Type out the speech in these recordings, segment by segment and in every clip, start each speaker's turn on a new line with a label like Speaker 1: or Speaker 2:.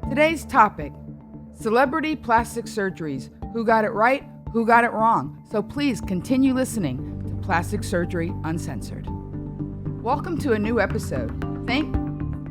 Speaker 1: Today's topic, celebrity plastic surgeries. Who got it right? Who got it wrong? So please continue listening to Plastic Surgery Uncensored. Welcome to a new episode.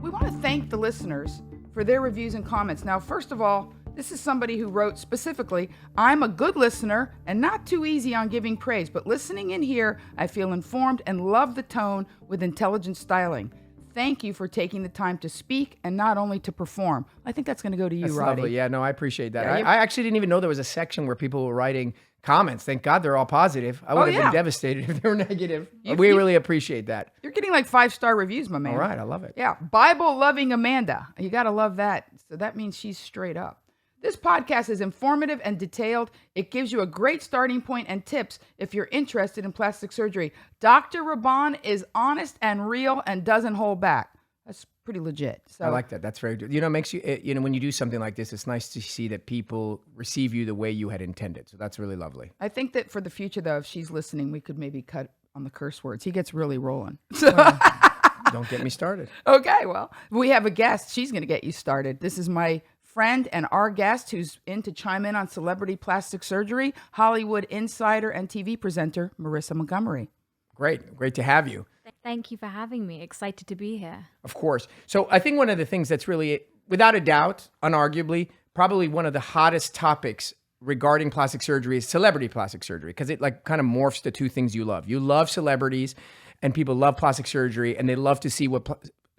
Speaker 1: We want to thank the listeners for their reviews and comments. Now, first of all, this is somebody who wrote specifically, I'm a good listener and not too easy on giving praise, but listening in here, I feel informed and love the tone with intelligent styling. Thank you for taking the time to speak and not only to perform. I think that's going to go to you,
Speaker 2: That's
Speaker 1: Roddy.
Speaker 2: lovely. Yeah, no, I appreciate that.
Speaker 1: Yeah,
Speaker 2: I actually didn't even know there was a section where people were writing comments. Thank God they're all positive. I would have been devastated if they were negative. We really appreciate that.
Speaker 1: You're getting like 5-star reviews, my man.
Speaker 2: All right, I love it.
Speaker 1: Yeah, Bible-loving Amanda. You got to love that. So that means she's straight up. This podcast is informative and detailed. It gives you a great starting point and tips if you're interested in plastic surgery. Dr. Raban is honest and real and doesn't hold back. That's pretty legit. So
Speaker 2: I like that. That's very good. You know, it makes you, when you do something like this, it's nice to see that people receive you the way you had intended. So that's really lovely.
Speaker 1: I think that for the future, though, if she's listening, we could maybe cut on the curse words. He gets really rolling.
Speaker 2: Don't get me started.
Speaker 1: Okay, well, we have a guest. She's going to get you started. This is my friend and our guest who's in to chime in on celebrity plastic surgery, Hollywood insider and TV presenter, Marissa Montgomery.
Speaker 2: Great to have you.
Speaker 3: Thank you for having me. Excited to be here.
Speaker 2: Of course. So I think one of the things that's really, without a doubt, unarguably, probably one of the hottest topics regarding plastic surgery is celebrity plastic surgery, because it like kind of morphs the two things you love. You love celebrities and people love plastic surgery and they love to see what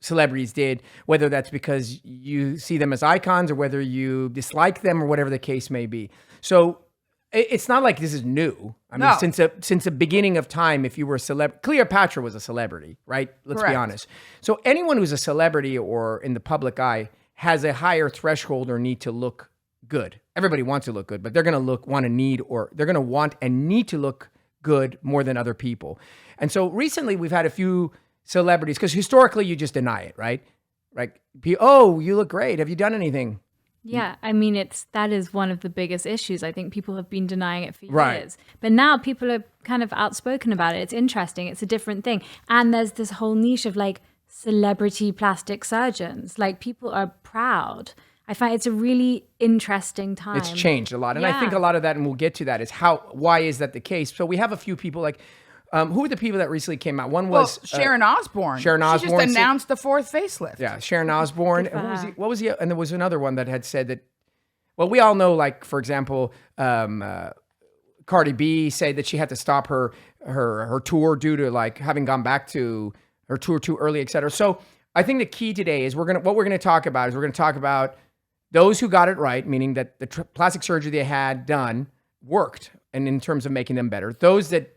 Speaker 2: celebrities did, whether that's because you see them as icons or whether you dislike them or whatever the case may be. So it's not like this is new. I mean, since the beginning of time, if you were a celebrity, Cleopatra was a celebrity, right? Let's be honest. So anyone who's a celebrity or in the public eye has a higher threshold or need to look good. Everybody wants to look good, but they're going to they're going to want and need to look good more than other people. And so recently we've had a few celebrities, because historically you just deny it, right? Like, oh, you look great. Have you done anything?
Speaker 3: Yeah, I mean, that is one of the biggest issues. I think people have been denying it for years. But now people are kind of outspoken about it. It's interesting. It's a different thing. And there's this whole niche of like celebrity plastic surgeons. Like people are proud. I find it's a really interesting time.
Speaker 2: It's changed a lot. And I think a lot of that, and we'll get to that, is why is that the case? So we have a few people like, who are the people that recently came out? One was
Speaker 1: Sharon Osbourne.
Speaker 2: Sharon Osbourne.
Speaker 1: She just announced the fourth facelift.
Speaker 2: Yeah, Sharon Osbourne. And what was he? And there was another one that had said that. Well, we all know, like for example, Cardi B said that she had to stop her tour due to like having gone back to her tour too early, et cetera. So I think the key today is we're gonna talk about those who got it right, meaning that the plastic surgery they had done worked, and in terms of making them better. Those that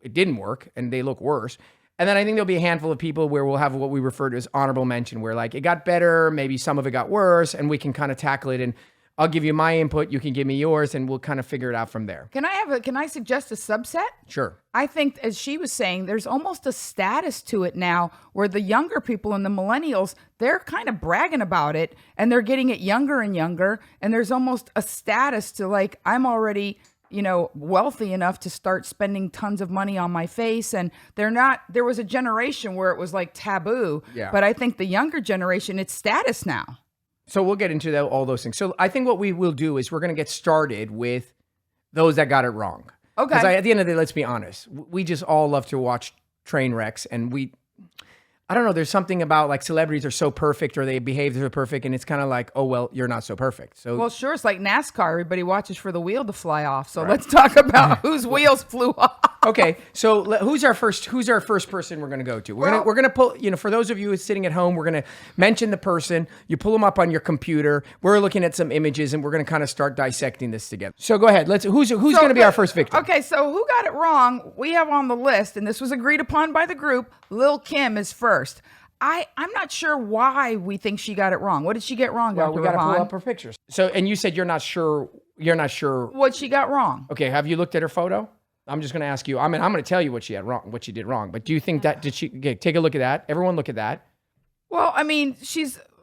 Speaker 2: it didn't work and they look worse. And then I think there'll be a handful of people where we'll have what we refer to as honorable mention, where like it got better, maybe some of it got worse, and we can kind of tackle it. And I'll give you my input, you can give me yours, and we'll kind of figure it out from there.
Speaker 1: Can I suggest a subset?
Speaker 2: Sure.
Speaker 1: I think, as she was saying, there's almost a status to it now where the younger people and the millennials, they're kind of bragging about it and they're getting it younger and younger. And there's almost a status to like, I'm already, wealthy enough to start spending tons of money on my face. And there was a generation where it was like taboo, but I think the younger generation, it's status now.
Speaker 2: So we'll get into all those things. So I think what we will do is we're going to get started with those that got it wrong.
Speaker 1: Okay.
Speaker 2: Because at the end of the day, let's be honest, we just all love to watch train wrecks, and I don't know, there's something about like celebrities are so perfect or they behave so perfect, and it's kind of like, oh, well, you're not so perfect. So
Speaker 1: well, sure, it's like NASCAR. Everybody watches for the wheel to fly off. So let's talk about whose wheels flew off.
Speaker 2: Okay, so who's our first person we're going to go to? We're going to pull, for those of you who are sitting at home, we're going to mention the person. You pull them up on your computer. We're looking at some images, and we're going to kind of start dissecting this together. So go ahead. Who's going to be our first victim?
Speaker 1: Okay, so who got it wrong? We have on the list, and this was agreed upon by the group. Lil' Kim is first. I'm not sure why we think she got it wrong. What did she get wrong, Dr.
Speaker 2: Well, we got to
Speaker 1: Raban?
Speaker 2: pull up her pictures. So, and you said you're not sure.
Speaker 1: What she got wrong.
Speaker 2: Okay, have you looked at her photo? I'm just going to ask you. I'm going to tell you what she did wrong. But do you think take a look at that? Everyone look at that.
Speaker 1: Well, I mean,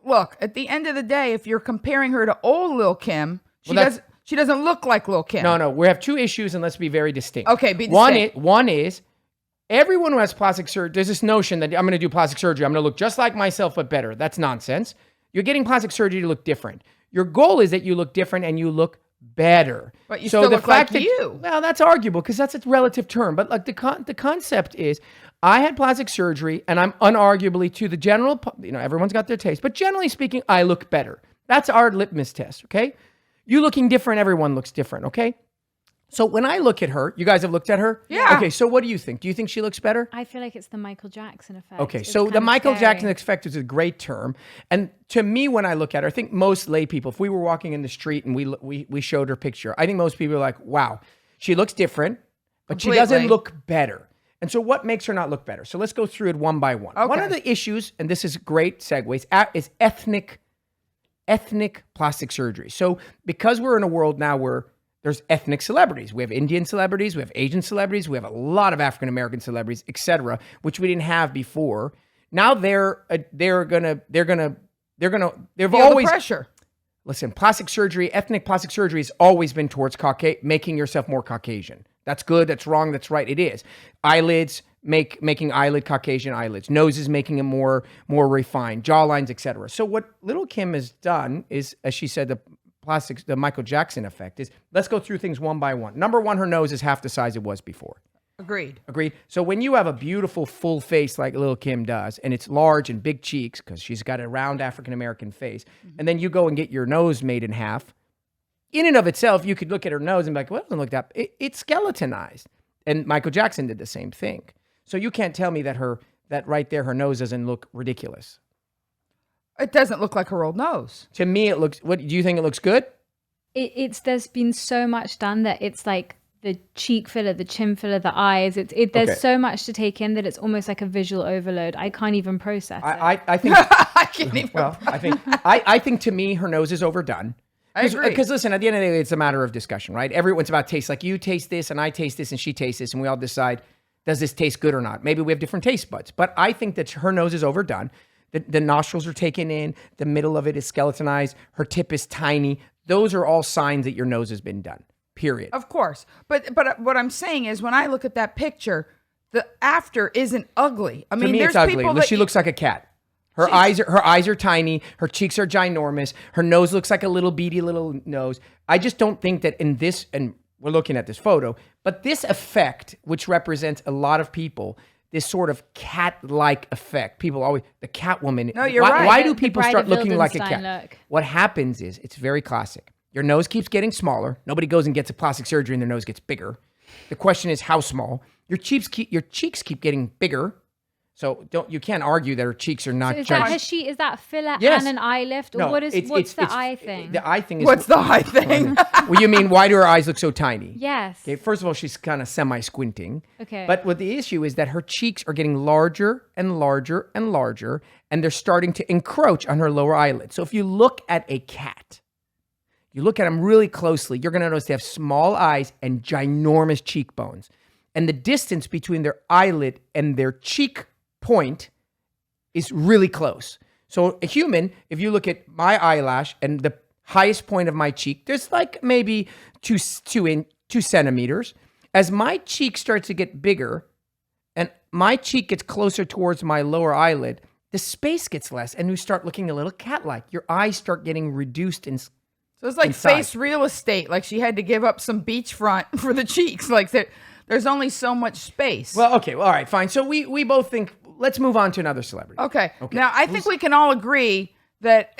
Speaker 1: look, at the end of the day, if you're comparing her to old Lil' Kim, she doesn't look like Lil' Kim.
Speaker 2: No, we have two issues, and let's be very distinct.
Speaker 1: Okay, be distinct.
Speaker 2: One is everyone who has plastic surgery, there's this notion that I'm going to do plastic surgery, I'm going to look just like myself but better. That's nonsense. You're getting plastic surgery to look different. Your goal is that you look different and you look better.
Speaker 1: But you still look like you.
Speaker 2: Well, that's arguable because that's a relative term. But like the concept is, I had plastic surgery, and I'm unarguably to the general, everyone's got their taste, but generally speaking, I look better. That's our litmus test, okay? You looking different, everyone looks different, okay? So when I look at her, you guys have looked at her?
Speaker 1: Yeah.
Speaker 2: Okay, so what do you think? Do you think she looks better?
Speaker 3: I feel like it's the Michael Jackson effect.
Speaker 2: Okay,
Speaker 3: It's
Speaker 2: so
Speaker 3: kind
Speaker 2: the
Speaker 3: of
Speaker 2: Michael
Speaker 3: scary.
Speaker 2: Jackson effect is a great term. And to me, when I look at her, I think most lay people, if we were walking in the street and we showed her picture, I think most people are like, wow, she looks different, but she doesn't
Speaker 1: Completely.
Speaker 2: look better. And so what makes her not look better? So let's go through it one by one.
Speaker 1: Okay.
Speaker 2: One of the issues, and this is great segues, is ethnic plastic surgery. So because we're in a world now where there's ethnic celebrities, we have Indian celebrities, we have Asian celebrities, we have a lot of African American celebrities, etc., which we didn't have before. Now they've
Speaker 1: Feel
Speaker 2: always
Speaker 1: the pressure.
Speaker 2: listen. Plastic surgery, ethnic plastic surgery has always been towards making yourself more Caucasian. That's good. That's wrong. That's right. It is. Eyelids, making Caucasian eyelids. Noses, making it more refined. Jawlines, etc. So what Little Kim has done is, as she said, the Michael Jackson effect is. Let's go through things one by one. Number one, her nose is half the size it was before.
Speaker 1: Agreed.
Speaker 2: Agreed. So when you have a beautiful full face like Lil' Kim does, and it's large and big cheeks because she's got a round African American face, and then you go and get your nose made in half, in and of itself, you could look at her nose and be like, well, it doesn't look that. It's skeletonized. And Michael Jackson did the same thing. So you can't tell me that right there, her nose doesn't look ridiculous.
Speaker 1: It doesn't look like her old nose.
Speaker 2: To me, it looks. What do you think? It looks good.
Speaker 3: There's been so much done that it's like the cheek filler, the chin filler, the eyes. There's
Speaker 2: Okay.
Speaker 3: so much to take in that it's almost like a visual overload. I can't even process it.
Speaker 2: I think.
Speaker 1: I can't even.
Speaker 2: Well, I think to me, her nose is overdone.
Speaker 1: I agree.
Speaker 2: Because listen, at the end of the day, it's a matter of discussion, right? Everyone's about taste. Like you taste this, and I taste this, and she tastes this, and we all decide, does this taste good or not? Maybe we have different taste buds, but I think that her nose is overdone. The nostrils are taken in. The middle of it is skeletonized. Her tip is tiny. Those are all signs that your nose has been done. Period.
Speaker 1: Of course. But what I'm saying is when I look at that picture, the after isn't ugly. I
Speaker 2: To
Speaker 1: mean,
Speaker 2: me,
Speaker 1: there's
Speaker 2: it's ugly.
Speaker 1: people that
Speaker 2: She looks like a cat. Her eyes are tiny. Her cheeks are ginormous. Her nose looks like a little beady little nose. I just don't think that in this, and we're looking at this photo, but this effect, which represents a lot of people, this sort of cat-like effect. People always, the Catwoman.
Speaker 1: No, you're
Speaker 2: why,
Speaker 1: right.
Speaker 2: Why do
Speaker 3: The
Speaker 2: people
Speaker 3: Bride
Speaker 2: start
Speaker 3: of
Speaker 2: looking like a
Speaker 3: Wildenstein
Speaker 2: cat?
Speaker 3: look.
Speaker 2: What happens is, it's very classic. Your nose keeps getting smaller. Nobody goes and gets a plastic surgery and their nose gets bigger. The question is how small. Your cheeks keep getting bigger. So you can't argue that her cheeks are not
Speaker 3: So
Speaker 2: giant.
Speaker 3: is that filler
Speaker 2: Yes.
Speaker 3: and an eye lift? Or
Speaker 2: No,
Speaker 3: what's the eye thing?
Speaker 2: The eye thing is.
Speaker 1: What's the eye thing?
Speaker 2: Well, you mean why do her eyes look so tiny?
Speaker 3: Yes.
Speaker 2: Okay, first of all, she's kind of semi-squinting.
Speaker 3: Okay.
Speaker 2: But what the issue is that her cheeks are getting larger and larger and larger, and they're starting to encroach on her lower eyelid. So if you look at a cat, you look at them really closely, you're going to notice they have small eyes and ginormous cheekbones. And the distance between their eyelid and their cheek point is really close. So a human, if you look at my eyelash and the highest point of my cheek, there's like maybe 2 centimeters. As my cheek starts to get bigger and my cheek gets closer towards my lower eyelid, the space gets less and you start looking a little cat-like. Your eyes start getting reduced in.
Speaker 1: So it's like
Speaker 2: Inside.
Speaker 1: face real estate. Like she had to give up some beachfront for the cheeks. Like there's only so much space.
Speaker 2: Well, okay, well, all right, fine. So we both think, let's move on to another celebrity.
Speaker 1: Okay. Now, I think we can all agree that,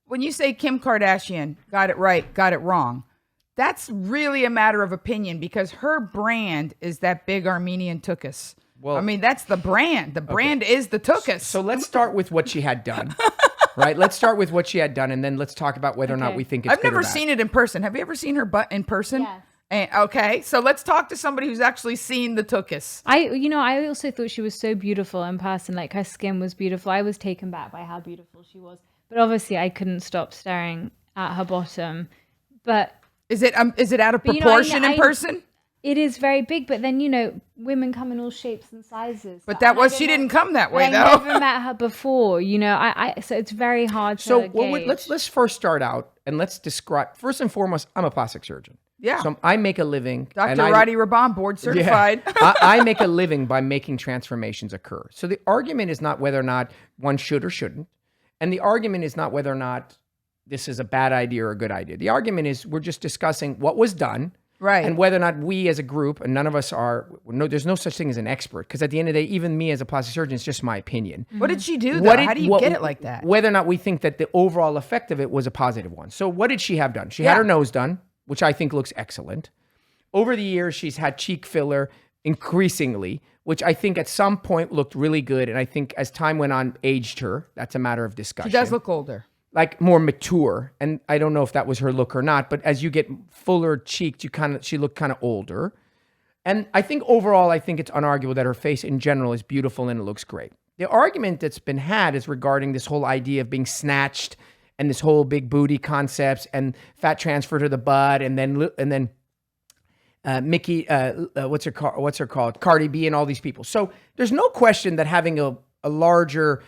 Speaker 1: when you say Kim Kardashian got it right, got it wrong, that's really a matter of opinion because her brand is that big Armenian tuchus.
Speaker 2: Well-
Speaker 1: I mean, that's the brand. The brand is the tuchus.
Speaker 2: So let's start with what she had done, right? Let's start with what she had done, and then let's talk about whether or not
Speaker 3: Okay.
Speaker 2: we think it's
Speaker 1: I've
Speaker 2: good or
Speaker 1: never
Speaker 2: bad.
Speaker 1: seen it in person. Have you ever seen her butt in person?
Speaker 3: Yes.
Speaker 1: Okay, so let's talk to somebody who's actually seen the tuchus.
Speaker 3: I also thought she was so beautiful in person. Like her skin was beautiful. I was taken back by how beautiful she was. But obviously, I couldn't stop staring at her bottom. But
Speaker 1: Is it out of
Speaker 3: But,
Speaker 1: proportion in
Speaker 3: I-
Speaker 1: person?
Speaker 3: it is very big. But then women come in all shapes and sizes.
Speaker 1: But that
Speaker 3: And I
Speaker 1: was
Speaker 3: don't
Speaker 1: she
Speaker 3: know-
Speaker 1: didn't come that way
Speaker 3: I
Speaker 1: though.
Speaker 3: never met her before. So it's very hard to
Speaker 2: So
Speaker 3: gauge.
Speaker 2: let's first start out and let's describe. First and foremost, I'm a plastic surgeon.
Speaker 1: Yeah.
Speaker 2: So I make a living.
Speaker 1: Dr.
Speaker 2: and I-
Speaker 1: Roddy Raban, board
Speaker 2: Yeah.
Speaker 1: certified.
Speaker 2: I make a living by making transformations occur. So the argument is not whether or not one should or shouldn't. And the argument is not whether or not this is a bad idea or a good idea. The argument is we're just discussing what was done.
Speaker 1: Right.
Speaker 2: And whether or not we as a group, and none of us are, there's no such thing as an expert. Because at the end of the day, even me as a plastic surgeon, it's just my opinion.
Speaker 1: What did she do, though? How do you get it like that?
Speaker 2: Whether or not we think that the overall effect of it was a positive one. So what did she have done? She had her nose done, which I think looks excellent. Over the years, she's had cheek filler increasingly, which I think at some point looked really good. And I think as time went on, aged her. That's a matter of discussion.
Speaker 1: She does look older.
Speaker 2: Like more mature. And I don't know if that was her look or not, but as you get fuller cheeked, she looked kind of older. And I think overall, I think it's unarguable that her face in general is beautiful and it looks great. The argument that's been had is regarding this whole idea of being snatched and this whole big booty concepts and fat transfer to the butt and then Mickey, what's her called? Cardi B and all these people. So there's no question that having a larger,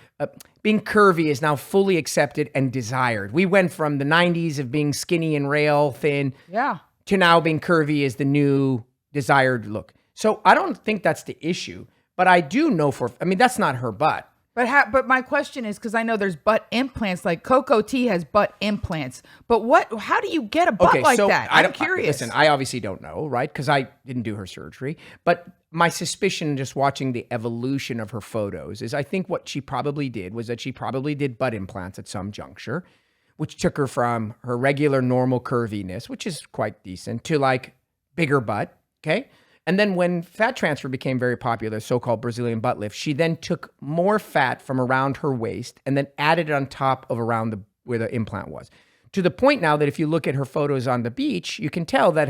Speaker 2: being curvy is now fully accepted and desired. We went from the 90s of being skinny and rail thin to now being curvy is the new desired look. So I don't think that's the issue, but I do know that's not her butt.
Speaker 1: But my question is, because I know there's butt implants, like Coco T has butt implants. But how do you get a butt like that? I'm curious.
Speaker 2: Listen, I obviously don't know, right? Because I didn't do her surgery. But my suspicion, just watching the evolution of her photos, is I think what she probably did was that she probably did butt implants at some juncture, which took her from her regular normal curviness, which is quite decent, to like bigger butt, okay? And then when fat transfer became very popular, so-called Brazilian butt lift, she then took more fat from around her waist and then added it on top of around where the implant was. To the point now that if you look at her photos on the beach, you can tell that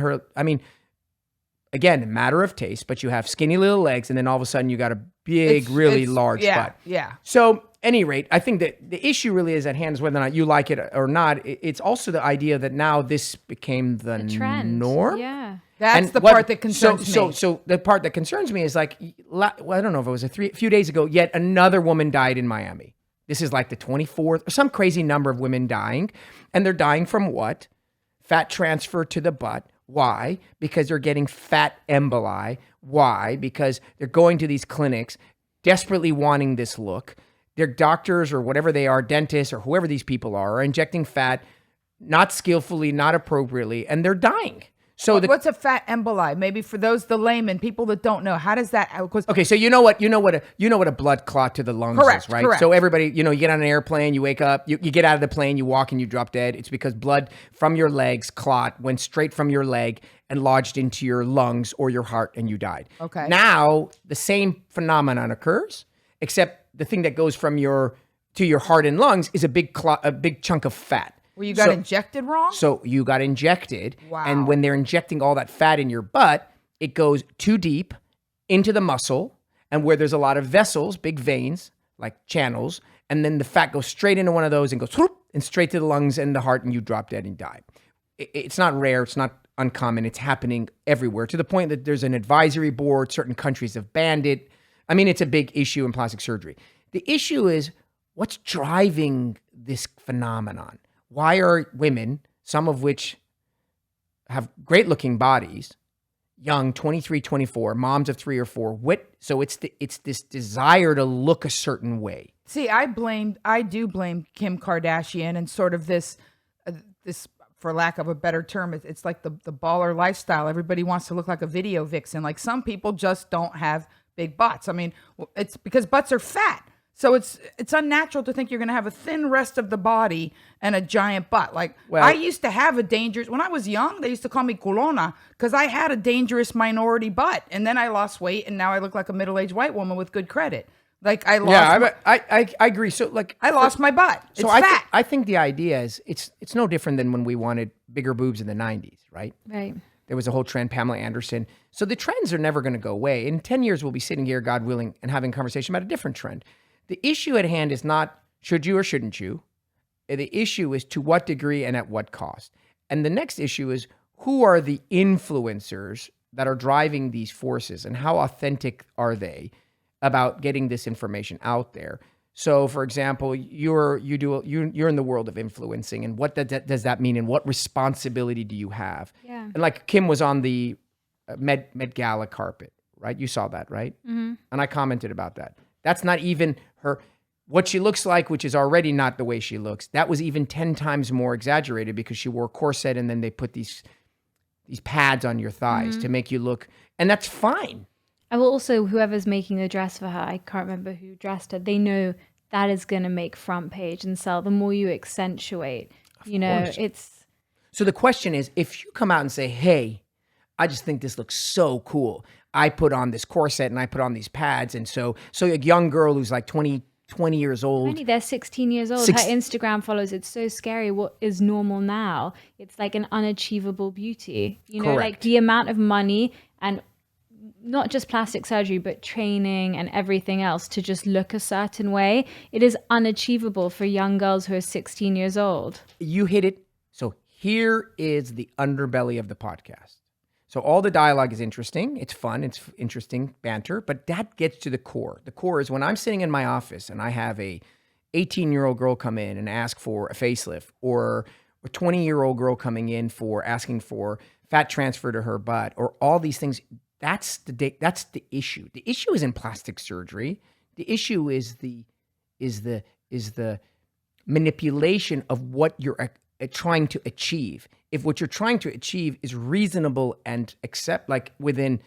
Speaker 2: again, matter of taste, but you have skinny little legs and then all of a sudden you got a big, really large butt.
Speaker 1: Yeah.
Speaker 2: So any rate, I think that the issue really is at hand is whether or not you like it or not. It's also the idea that now this became the
Speaker 3: trend.
Speaker 2: norm.
Speaker 3: Yeah.
Speaker 1: That's the part that concerns me.
Speaker 2: So the part that concerns me is I don't know if it was a few days ago, yet another woman died in Miami. This is like the 24th, or some crazy number of women dying. And they're dying from what? Fat transfer to the butt. Why? Because they're getting fat emboli. Why? Because they're going to these clinics desperately wanting this look. Their doctors or whatever they are, dentists or whoever these people are injecting fat, not skillfully, not appropriately, and they're dying. So
Speaker 1: what's a fat emboli? Maybe for the laymen, people that don't know, how does that?
Speaker 2: Okay, so you know what a blood clot to the lungs is, right?
Speaker 1: Correct.
Speaker 2: So everybody, you get on an airplane, you wake up, you get out of the plane, you walk and you drop dead. It's because blood from your legs went straight from your leg and lodged into your lungs or your heart and you died.
Speaker 1: Okay.
Speaker 2: Now the same phenomenon occurs, except the thing that goes from to your heart and lungs is a big chunk of fat.
Speaker 1: Well, you got injected wrong?
Speaker 2: So you got injected.
Speaker 1: Wow.
Speaker 2: And when they're injecting all that fat in your butt, it goes too deep into the muscle and where there's a lot of vessels, big veins, like channels, and then the fat goes straight into one of those and goes whoop, and straight to the lungs and the heart and you drop dead and die. It's not rare. It's not uncommon. It's happening everywhere to the point that there's an advisory board. Certain countries have banned it. I mean, it's a big issue in plastic surgery. The issue is what's driving this phenomenon? Why are women, some of which have great looking bodies, young, 23, 24, moms of 3 or 4, so it's this desire to look a certain way.
Speaker 1: See, I do blame Kim Kardashian and sort of this, for lack of a better term, it's like the baller lifestyle. Everybody wants to look like a video vixen. Like some people just don't have big butts. I mean, it's because butts are fat. So it's unnatural to think you're going to have a thin rest of the body and a giant butt. Like I used to have when I was young, they used to call me culona because I had a dangerous minority butt. And then I lost weight and now I look like a middle-aged white woman with good credit. Like I lost.
Speaker 2: Yeah, I agree. So I
Speaker 1: lost my butt. It's
Speaker 2: fat. I think the idea is it's no different than when we wanted bigger boobs in the 90s, right?
Speaker 3: Right.
Speaker 2: There was a whole trend, Pamela Anderson. So the trends are never going to go away. In 10 years, we'll be sitting here, God willing, and having a conversation about a different trend. The issue at hand is not should you or shouldn't you. The issue is to what degree and at what cost. And the next issue is who are the influencers that are driving these forces and how authentic are they about getting this information out there? So, for example, you're in the world of influencing, and what does that mean, and what responsibility do you have?
Speaker 3: Yeah.
Speaker 2: And like Kim was on the Met Gala carpet, right? You saw that, right? Mm-hmm. And I commented about that. That's not even her. what she looks like, which is already not the way she looks, that was even 10 times more exaggerated because she wore a corset and then they put these pads on your thighs to make you look, and that's fine.
Speaker 3: I will also, whoever's making the dress for her, I can't remember who dressed her, they know that is going to make front page and sell. The more you accentuate,
Speaker 2: course.
Speaker 3: it's...
Speaker 2: So the question is, if you come out and say, hey, I just think this looks so cool. I put on this corset and I put on these pads. And so a young girl who's like 20 years old.
Speaker 3: They're 16 years old. Her Instagram follows. It's so scary. What is normal now? It's like an unachievable beauty.
Speaker 2: Correct.
Speaker 3: Like the amount of money and not just plastic surgery, but training and everything else to just look a certain way. It is unachievable for young girls who are 16 years old.
Speaker 2: You hit it. So here is the underbelly of the podcast. So all the dialogue is interesting. It's fun. It's interesting banter, but that gets to the core. The core is when I'm sitting in my office and I have a 18-year-old girl come in and ask for a facelift, or a 20-year-old girl coming in for asking for fat transfer to her butt, or all these things. That's the issue. The issue isn't plastic surgery. The issue is the manipulation of what you're trying to achieve. If what you're trying to achieve is reasonable and within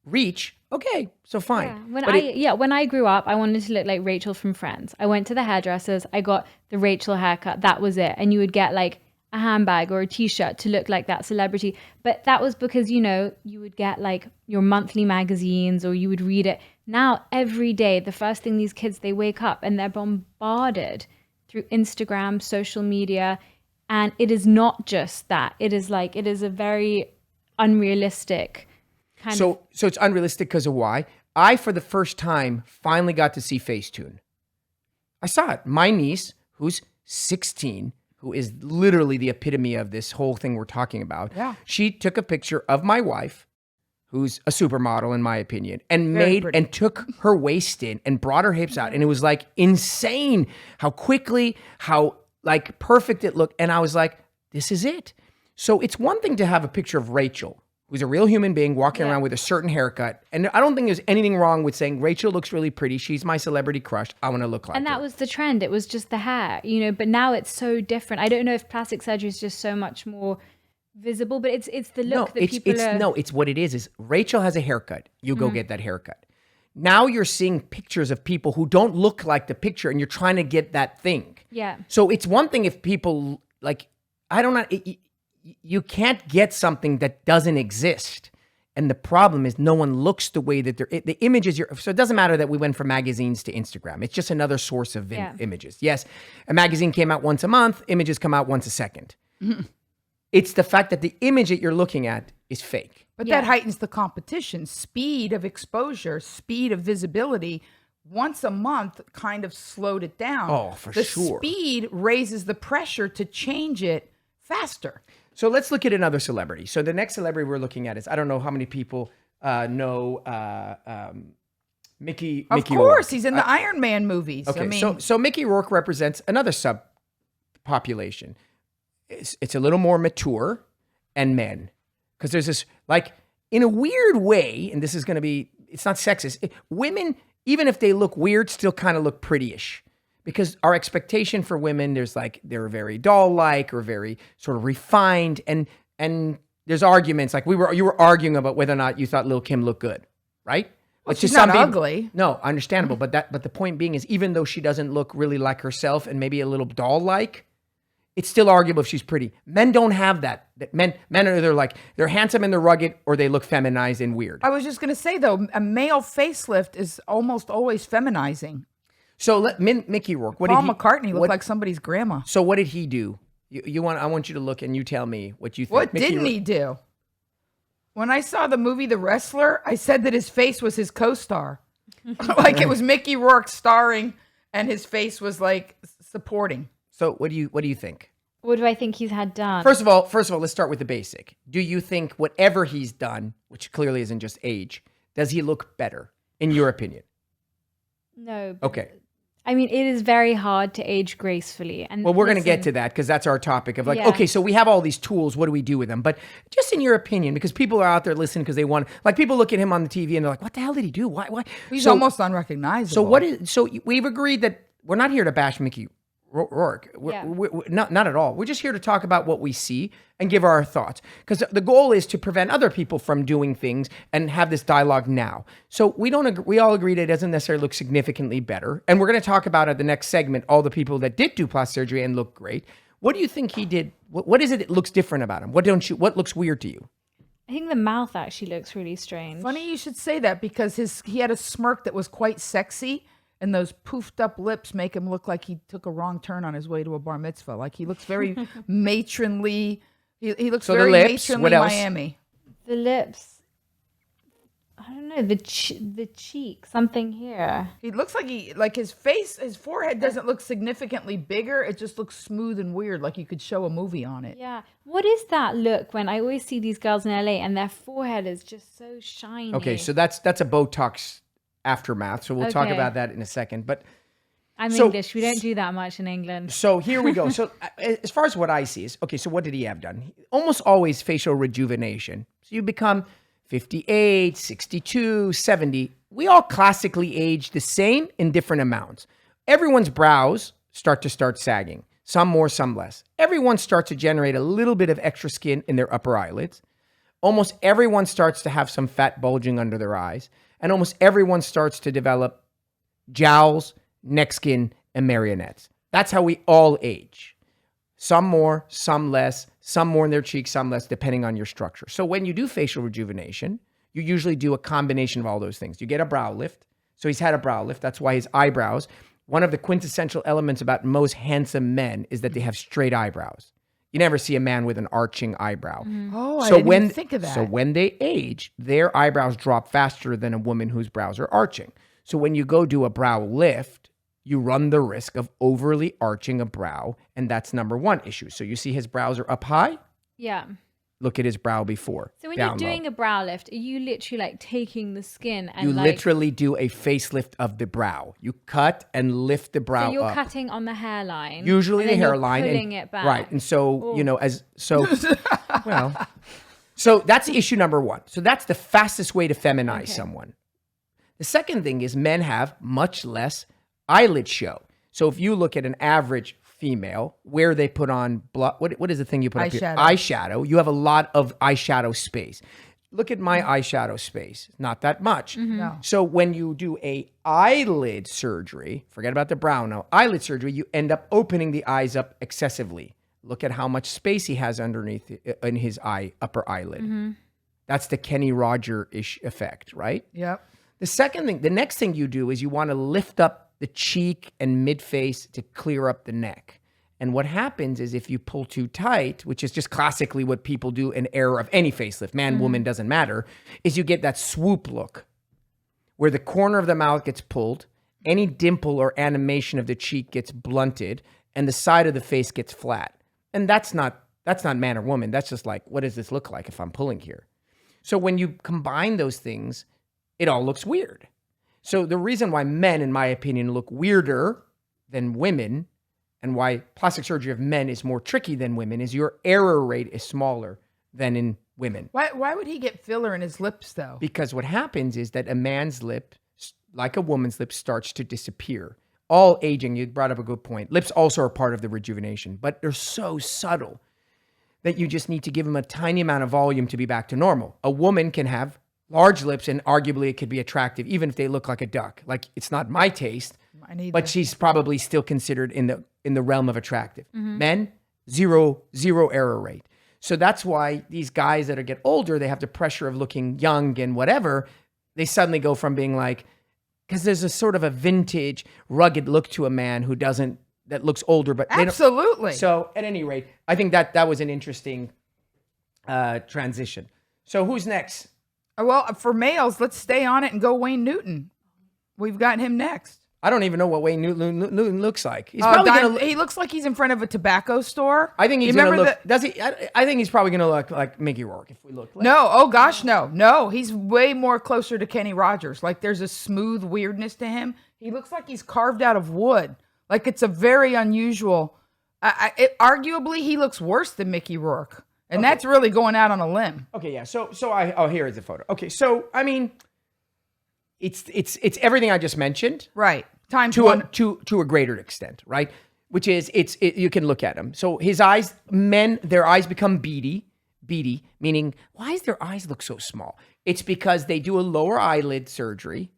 Speaker 2: reach, okay, so fine.
Speaker 3: Yeah. When I grew up, I wanted to look like Rachel from Friends. I went to the hairdressers. I got the Rachel haircut. That was it. And you would get like a handbag or a t-shirt to look like that celebrity. But that was because, you would get like your monthly magazines or you would read it. Now, every day, the first thing these kids, they wake up and they're bombarded through Instagram, social media. And it is not just that. It is a very unrealistic kind of...
Speaker 2: So it's unrealistic because of why? I, for the first time, finally got to see Facetune. I saw it. My niece, who's 16, who is literally the epitome of this whole thing we're talking about.
Speaker 1: Yeah.
Speaker 2: She took a picture of my wife, who's a supermodel in my opinion, and took her waist in and brought her hips out. And it was like insane how quickly, how like perfect it looked. And I was like, this is it. So it's one thing to have a picture of Rachel, who's a real human being walking around with a certain haircut. And I don't think there's anything wrong with saying Rachel looks really pretty. She's my celebrity crush. I want to look like her.
Speaker 3: And that was the trend. It was just the hair, but now it's so different. I don't know if plastic surgery is just so much more visible, but it's the look that people are...
Speaker 2: No, it's what it is Rachel has a haircut. You go get that haircut. Now you're seeing pictures of people who don't look like the picture and you're trying to get that thing.
Speaker 3: Yeah.
Speaker 2: So it's one thing if people you can't get something that doesn't exist. And the problem is no one looks the way that the images so it doesn't matter that we went from magazines to Instagram. It's just another source of images. Yes, a magazine came out once a month. Images come out once a second. Mm-hmm. It's the fact that the image that you're looking at is fake.
Speaker 1: But that heightens the competition. Speed of exposure, speed of visibility, once a month kind of slowed it down.
Speaker 2: Oh, for sure.
Speaker 1: The speed raises the pressure to change it faster.
Speaker 2: So let's look at another celebrity. So the next celebrity we're looking at is, I don't know how many people know Mickey
Speaker 1: Of course,
Speaker 2: Rourke.
Speaker 1: he's in the Iron Man movies.
Speaker 2: Okay, so Mickey Rourke represents another subpopulation. It's a little more mature and men. Because there's this, like, in a weird way, and this is going to be, it's not sexist, women, even if they look weird, still kind of look pretty-ish. Because our expectation for women, they're very doll-like or very sort of refined, and there's arguments, like you were arguing about whether or not you thought Lil' Kim looked good, right?
Speaker 1: Well, she's not ugly.
Speaker 2: No, understandable, but the point being is, even though she doesn't look really like herself and maybe a little doll-like, it's still arguable if she's pretty. Men don't have that. Men are either they're handsome and they're rugged, or they look feminized and weird.
Speaker 1: I was just going to say, though, a male facelift is almost always feminizing.
Speaker 2: So Mickey Rourke.
Speaker 1: Paul McCartney looked like somebody's grandma.
Speaker 2: So what did he do? I want you to look and you tell me what you think.
Speaker 1: What didn't he do? When I saw the movie The Wrestler, I said that his face was his co-star. Like it was Mickey Rourke starring and his face was like supporting.
Speaker 2: So what do you think?
Speaker 3: What do I think he's had done?
Speaker 2: First of all, let's start with the basic. Do you think whatever he's done, which clearly isn't just age, does he look better, in your opinion?
Speaker 3: No.
Speaker 2: Okay.
Speaker 3: I mean, it is very hard to age gracefully. And
Speaker 2: well, we're going to get to that because that's our topic of okay, so we have all these tools. What do we do with them? But just in your opinion, because people are out there listening because they want, like, people look at him on the TV and they're like, what the hell did he do? Why?
Speaker 1: He's almost unrecognizable.
Speaker 2: So we've agreed that we're not here to bash Mickey Rourke.
Speaker 3: Yeah.
Speaker 2: We're not at all. We're just here to talk about what we see and give our thoughts. Because the goal is to prevent other people from doing things and have this dialogue now. So we all agree that it doesn't necessarily look significantly better. And we're going to talk about at the next segment all the people that did do plastic surgery and look great. What do you think he did? What is it that looks different about him? What looks weird to you?
Speaker 3: I think the mouth actually looks really strange.
Speaker 1: Funny you should say that because he had a smirk that was quite sexy, and those poofed up lips make him look like he took a wrong turn on his way to a bar mitzvah. Like he looks very matronly. He looks
Speaker 2: So the
Speaker 1: very
Speaker 2: lips,
Speaker 1: matronly
Speaker 2: what else?
Speaker 3: The
Speaker 1: Miami.
Speaker 3: lips. I don't know, the cheek, something here.
Speaker 1: He looks like his forehead doesn't look significantly bigger. It just looks smooth and weird, like you could show a movie on it.
Speaker 3: Yeah. What is that look when I always see these girls in LA and their forehead is just so shiny?
Speaker 2: Okay, so that's a Botox aftermath. So we'll talk
Speaker 3: Okay.
Speaker 2: about that in a second. But
Speaker 3: I'm
Speaker 2: so-
Speaker 3: English. We don't do that much in England.
Speaker 2: so here we go. So as far as what I see is, okay, so what did he have done? Almost always facial rejuvenation. So you become 58, 62, 70. We all classically age the same in different amounts. Everyone's brows start sagging. Some more, some less. Everyone starts to generate a little bit of extra skin in their upper eyelids. Almost everyone starts to have some fat bulging under their eyes. And almost everyone starts to develop jowls, neck skin, and marionettes. That's how we all age. Some more, some less, some more in their cheeks, some less, depending on your structure. So when you do facial rejuvenation, you usually do a combination of all those things. You get a brow lift. So he's had a brow lift. That's why his eyebrows, one of the quintessential elements about most handsome men is that they have straight eyebrows. You never see a man with an arching eyebrow.
Speaker 1: Oh, I didn't even think of that.
Speaker 2: So when they age, their eyebrows drop faster than a woman whose brows are arching. So when you go do a brow lift, you run the risk of overly arching a brow, and that's number one issue. So you see his brows are up high.
Speaker 3: Yeah.
Speaker 2: Look at his brow before.
Speaker 3: So when
Speaker 2: down
Speaker 3: you're doing
Speaker 2: low.
Speaker 3: a brow lift, are you literally like taking the skin and
Speaker 2: You
Speaker 3: like
Speaker 2: literally do a facelift of the brow. You cut and lift the brow
Speaker 3: so you're
Speaker 2: up.
Speaker 3: cutting on the hairline.
Speaker 2: Usually
Speaker 3: and
Speaker 2: the
Speaker 3: then you're
Speaker 2: hairline,
Speaker 3: pulling
Speaker 2: and,
Speaker 3: it back.
Speaker 2: right? And so so that's issue number one. So that's the fastest way to feminize someone. The second thing is men have much less eyelid show. So if you look at an average female, where they put on what is the thing you put up here?
Speaker 1: Eyeshadow.
Speaker 2: Eyeshadow. You have a lot of eyeshadow space. Look at my eyeshadow space. Not that much.
Speaker 1: No.
Speaker 2: So when you do a eyelid surgery, forget about the brow now, eyelid surgery, you end up opening the eyes up excessively. Look at how much space he has underneath in his upper eyelid. That's the Kenny Roger-ish effect, right?
Speaker 1: Yep.
Speaker 2: The next thing you do is you want to lift up the cheek and mid-face to clear up the neck. And what happens is if you pull too tight, which is just classically what people do in error of any facelift, man, woman, doesn't matter, is you get that swoop look where the corner of the mouth gets pulled, any dimple or animation of the cheek gets blunted, and the side of the face gets flat. And that's not man or woman. That's just like, what does this look like if I'm pulling here? So when you combine those things, it all looks weird. So the reason why men, in my opinion, look weirder than women and why plastic surgery of men is more tricky than women is your error rate is smaller than in women.
Speaker 1: Why would he get filler in his lips though?
Speaker 2: Because what happens is that a man's lip, like a woman's lip, starts to disappear. All aging, you brought up a good point. Lips also are part of the rejuvenation, but they're so subtle that you just need to give them a tiny amount of volume to be back to normal. A woman can have large lips and arguably it could be attractive, even if they look like a duck. Like it's not my taste, but she's probably still considered in the realm of attractive. Men, zero error rate. So that's why these guys that get older, they have the pressure of looking young and whatever. They suddenly go from being like, because there's a sort of a vintage, rugged look to a man that looks older, but they don't.
Speaker 1: Absolutely.
Speaker 2: So at any rate, I think that was an interesting transition. So who's next?
Speaker 1: Well, for males, let's stay on it and go Wayne Newton. We've got him next.
Speaker 2: I don't even know what Wayne Newton looks like. He's probably gonna.
Speaker 1: He looks like he's in front of a tobacco store.
Speaker 2: I think he's
Speaker 1: Remember
Speaker 2: gonna look. Does he? I think he's probably gonna look like Mickey Rourke if we look. Like,
Speaker 1: No, oh gosh, no. He's way more closer to Kenny Rogers. Like there's a smooth weirdness to him. He looks like he's carved out of wood. Like it's a very unusual. Arguably, he looks worse than Mickey Rourke, and that's really going out on a limb.
Speaker 2: Okay, yeah. So here is the photo. Okay, so I mean, it's everything I just mentioned.
Speaker 1: Right. Times
Speaker 2: to
Speaker 1: one.
Speaker 2: to a greater extent, right? Which is you can look at him. So his eyes, their eyes become beady, meaning why does their eyes look so small? It's because they do a lower eyelid surgery.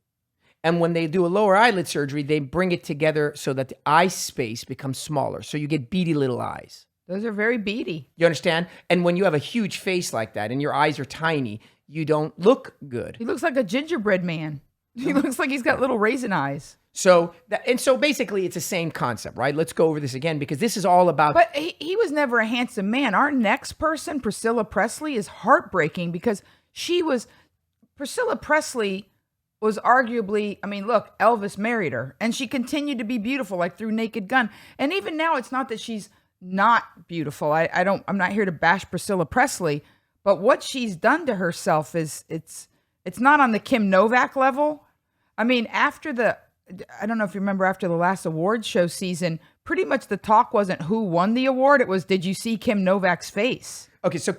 Speaker 2: And when they do a lower eyelid surgery, they bring it together so that the eye space becomes smaller. So you get beady little eyes.
Speaker 1: Those are very beady.
Speaker 2: You understand? And when you have a huge face like that and your eyes are tiny, you don't look good.
Speaker 1: He looks like a gingerbread man. He looks like he's got little raisin eyes.
Speaker 2: So basically it's the same concept, right? Let's go over this again because this is all about.
Speaker 1: But he was never a handsome man. Our next person, Priscilla Presley, is heartbreaking because Priscilla Presley was arguably, I mean, look, Elvis married her and she continued to be beautiful, like through Naked Gun. And even now, it's not that she's not beautiful. I'm not here to bash Priscilla Presley, but what she's done to herself it's not on the Kim Novak level. I mean, I don't know if you remember after the last award show season, pretty much the talk wasn't who won the award. It was, did you see Kim Novak's face?
Speaker 2: Okay, so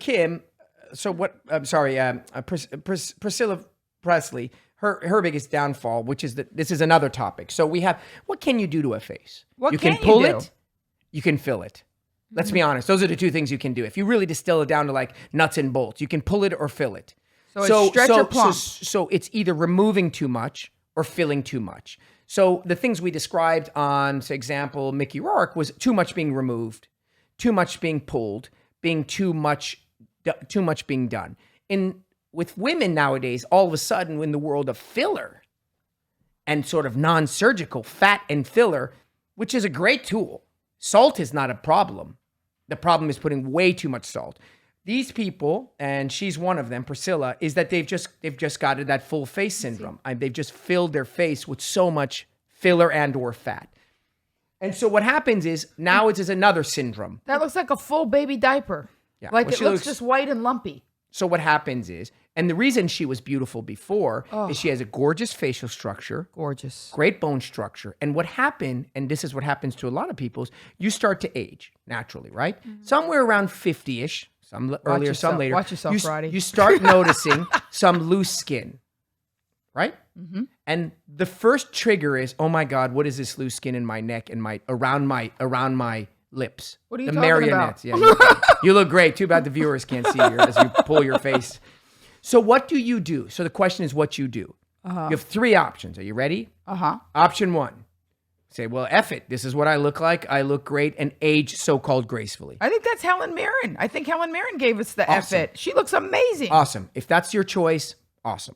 Speaker 2: Priscilla Presley, her biggest downfall, which is that this is another topic. So we have, what can you do to a face?
Speaker 1: What
Speaker 2: you
Speaker 1: can
Speaker 2: can pull
Speaker 1: you do?
Speaker 2: it, you can fill it. Let's be honest. Those are the two things you can do. If you really distill it down to like nuts and bolts, you can pull it or fill it.
Speaker 1: So it's stretch or plump.
Speaker 2: So it's either removing too much or filling too much. So the things we described on, for example, Mickey Rourke was too much being removed, too much being pulled, being too much being done. With women nowadays, all of a sudden in the world of filler and sort of non-surgical fat and filler, which is a great tool. Salt is not a problem. The problem is putting way too much salt. These people, and she's one of them, Priscilla, is that they've just got that full face syndrome. They've just filled their face with so much filler and or fat. And so what happens is now it's another syndrome.
Speaker 1: That looks like a full baby diaper.
Speaker 2: Yeah.
Speaker 1: Like
Speaker 2: Well,
Speaker 1: it looks just white and lumpy.
Speaker 2: So what happens is, and the reason she was beautiful before is she has a gorgeous facial structure.
Speaker 1: Gorgeous.
Speaker 2: Great bone structure. And what happened, and this is what happens to a lot of people, is you start to age naturally, right? Somewhere around 50-ish, some earlier, some later.
Speaker 1: Watch yourself, Roddy.
Speaker 2: You start noticing some loose skin, right? Mm-hmm. And the first trigger is, oh my God, what is this loose skin in my neck and around my lips?
Speaker 1: What are you
Speaker 2: the
Speaker 1: talking
Speaker 2: marionettes.
Speaker 1: about?
Speaker 2: Yeah, you look great. Too bad the viewers can't see you as you pull your face. So what do you do? So the question is what you do. You have three options. Are you ready? Option one. Say, well, F it. This is what I look like. I look great and age so-called gracefully.
Speaker 1: I think that's Helen Mirren. I think Helen Mirren gave us the
Speaker 2: Awesome.
Speaker 1: F it. She looks amazing.
Speaker 2: Awesome. If that's your choice, awesome.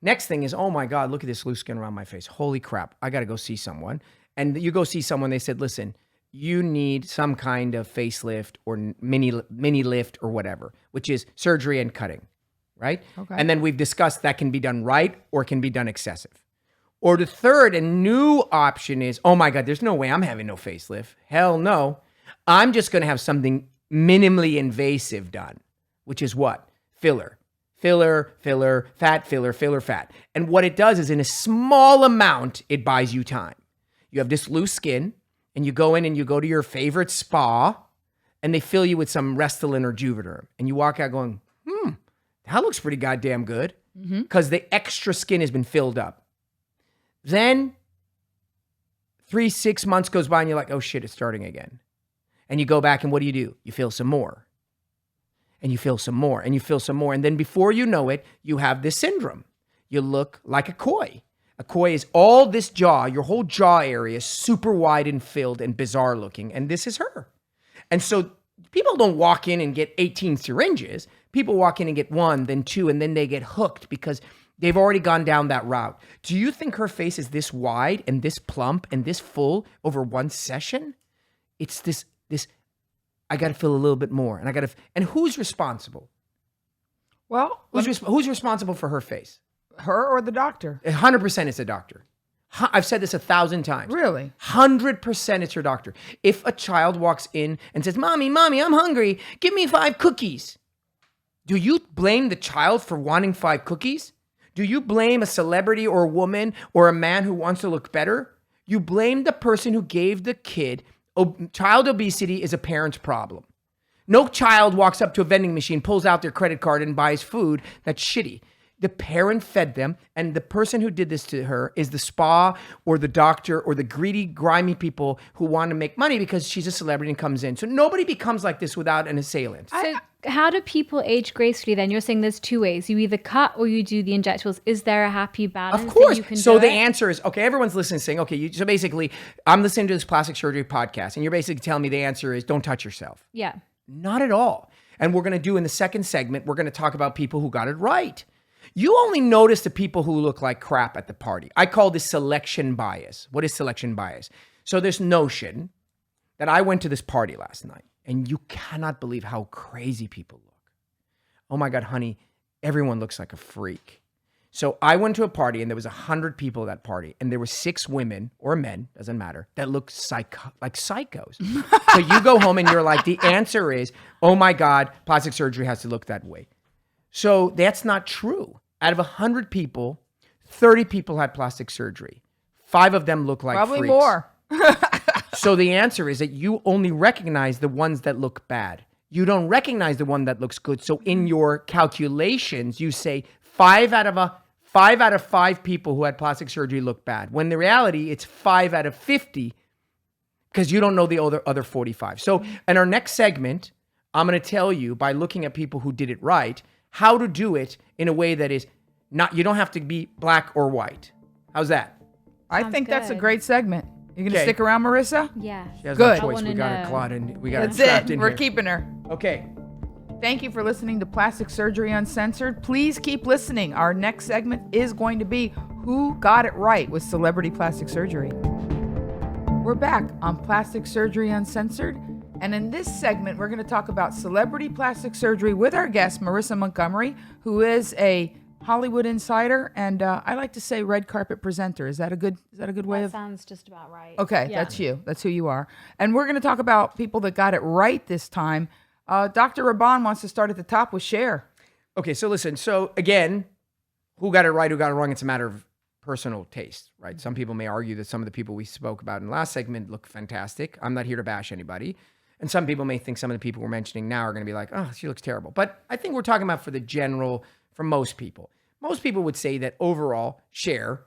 Speaker 2: Next thing is, oh my God, look at this loose skin around my face. Holy crap. I got to go see someone. And you go see someone. They said, listen, you need some kind of facelift or mini lift or whatever, which is surgery and cutting, right?
Speaker 1: Okay.
Speaker 2: And then we've discussed that can be done right or can be done excessive. Or the third and new option is, oh my God, there's no way I'm having no facelift. Hell no. I'm just going to have something minimally invasive done, which is what? Filler, fat. And what it does is in a small amount, it buys you time. You have this loose skin and you go in and you go to your favorite spa and they fill you with some Restylane or Juvederm. And you walk out going, that looks pretty goddamn good because the extra skin has been filled up. Then 3-6 months goes by and you're like, oh shit, it's starting again. And you go back and what do? You feel some more. And you feel some more and you feel some more. And then before you know it, you have this syndrome. You look like a koi. A koi is all this jaw, your whole jaw area, super wide and filled and bizarre looking. And this is her. And so people don't walk in and get 18 syringes. People walk in and get 1, then 2, and then they get hooked because they've already gone down that route. Do you think her face is this wide and this plump and this full over one session? It's this, I got to feel a little bit more. And who's responsible?
Speaker 1: Well,
Speaker 2: Who's responsible for her face?
Speaker 1: her or the doctor?
Speaker 2: 100% it's a doctor. I've said this 1,000 times.
Speaker 1: Really?
Speaker 2: 100% it's your doctor. If a child walks in and says, Mommy, I'm hungry. Give me 5 cookies. Do you blame the child for wanting 5 cookies? Do you blame a celebrity or a woman or a man who wants to look better? You blame the person who gave the kid. Child obesity is a parent's problem. No child walks up to a vending machine, pulls out their credit card and buys food that's shitty. The parent fed them, and the person who did this to her is the spa or the doctor or the greedy, grimy people who want to make money because she's a celebrity and comes in. So nobody becomes like this without an assailant.
Speaker 3: So how do people age gracefully then? You're saying there's two ways. You either cut or you do the injectables. Is there a happy balance?
Speaker 2: Of course.
Speaker 3: That you can
Speaker 2: So
Speaker 3: do
Speaker 2: the
Speaker 3: it?
Speaker 2: answer is, okay, everyone's listening saying, okay, so basically, I'm listening to this plastic surgery podcast, and you're basically telling me the answer is don't touch yourself.
Speaker 3: Yeah.
Speaker 2: Not at all. And we're going to do in the second segment, we're going to talk about people who got it right. You only notice the people who look like crap at the party. I call this selection bias. What is selection bias? So this notion that I went to this party last night, and you cannot believe how crazy people look. Oh my God, honey, everyone looks like a freak. So I went to a party, and there was 100 people at that party, and there were 6 women or men, doesn't matter, that looked like psychos. So you go home, and you're like, the answer is, oh my God, plastic surgery has to look that way. So that's not true. Out of 100 people, 30 people had plastic surgery. 5 of them look like
Speaker 1: Probably
Speaker 2: freaks.
Speaker 1: more.
Speaker 2: So the answer is that you only recognize the ones that look bad. You don't recognize the one that looks good. So in your calculations, you say 5 out of 5 people who had plastic surgery look bad. When the reality, it's 5 out of 50 because you don't know the other 45. So in our next segment, I'm going to tell you by looking at people who did it right, how to do it in a way that is not, you don't have to be black or white. How's that?
Speaker 1: I
Speaker 3: Sounds
Speaker 1: think that's a
Speaker 3: good.
Speaker 1: great segment. You going to
Speaker 2: Okay.
Speaker 1: stick around, Marissa?
Speaker 3: Yeah.
Speaker 2: She has
Speaker 1: Good.
Speaker 2: no choice.
Speaker 3: I
Speaker 2: We
Speaker 3: wanna
Speaker 2: got her
Speaker 3: know.
Speaker 2: clawed and we got her
Speaker 1: That's
Speaker 2: trapped
Speaker 1: it.
Speaker 2: in
Speaker 1: We're
Speaker 2: here.
Speaker 1: keeping her.
Speaker 2: Okay.
Speaker 1: Thank you for listening to Plastic Surgery Uncensored. Please keep listening. Our next segment is going to be Who Got It Right with Celebrity Plastic Surgery. We're back on Plastic Surgery Uncensored. And in this segment, we're going to talk about celebrity plastic surgery with our guest, Marissa Montgomery, who is a Hollywood insider and I like to say red carpet presenter. Is that a good way
Speaker 3: That
Speaker 1: of?
Speaker 3: sounds just about right.
Speaker 1: Okay,
Speaker 3: Yeah.
Speaker 1: that's you. That's who you are. And we're going to talk about people that got it right this time. Dr. Raban wants to start at the top with Cher.
Speaker 2: Okay, so listen. So again, who got it right, who got it wrong? It's a matter of personal taste, right? Some people may argue that some of the people we spoke about in the last segment look fantastic. I'm not here to bash anybody. And some people may think some of the people we're mentioning now are going to be like, oh, she looks terrible. But I think we're talking about for most people. Most people would say that overall, Cher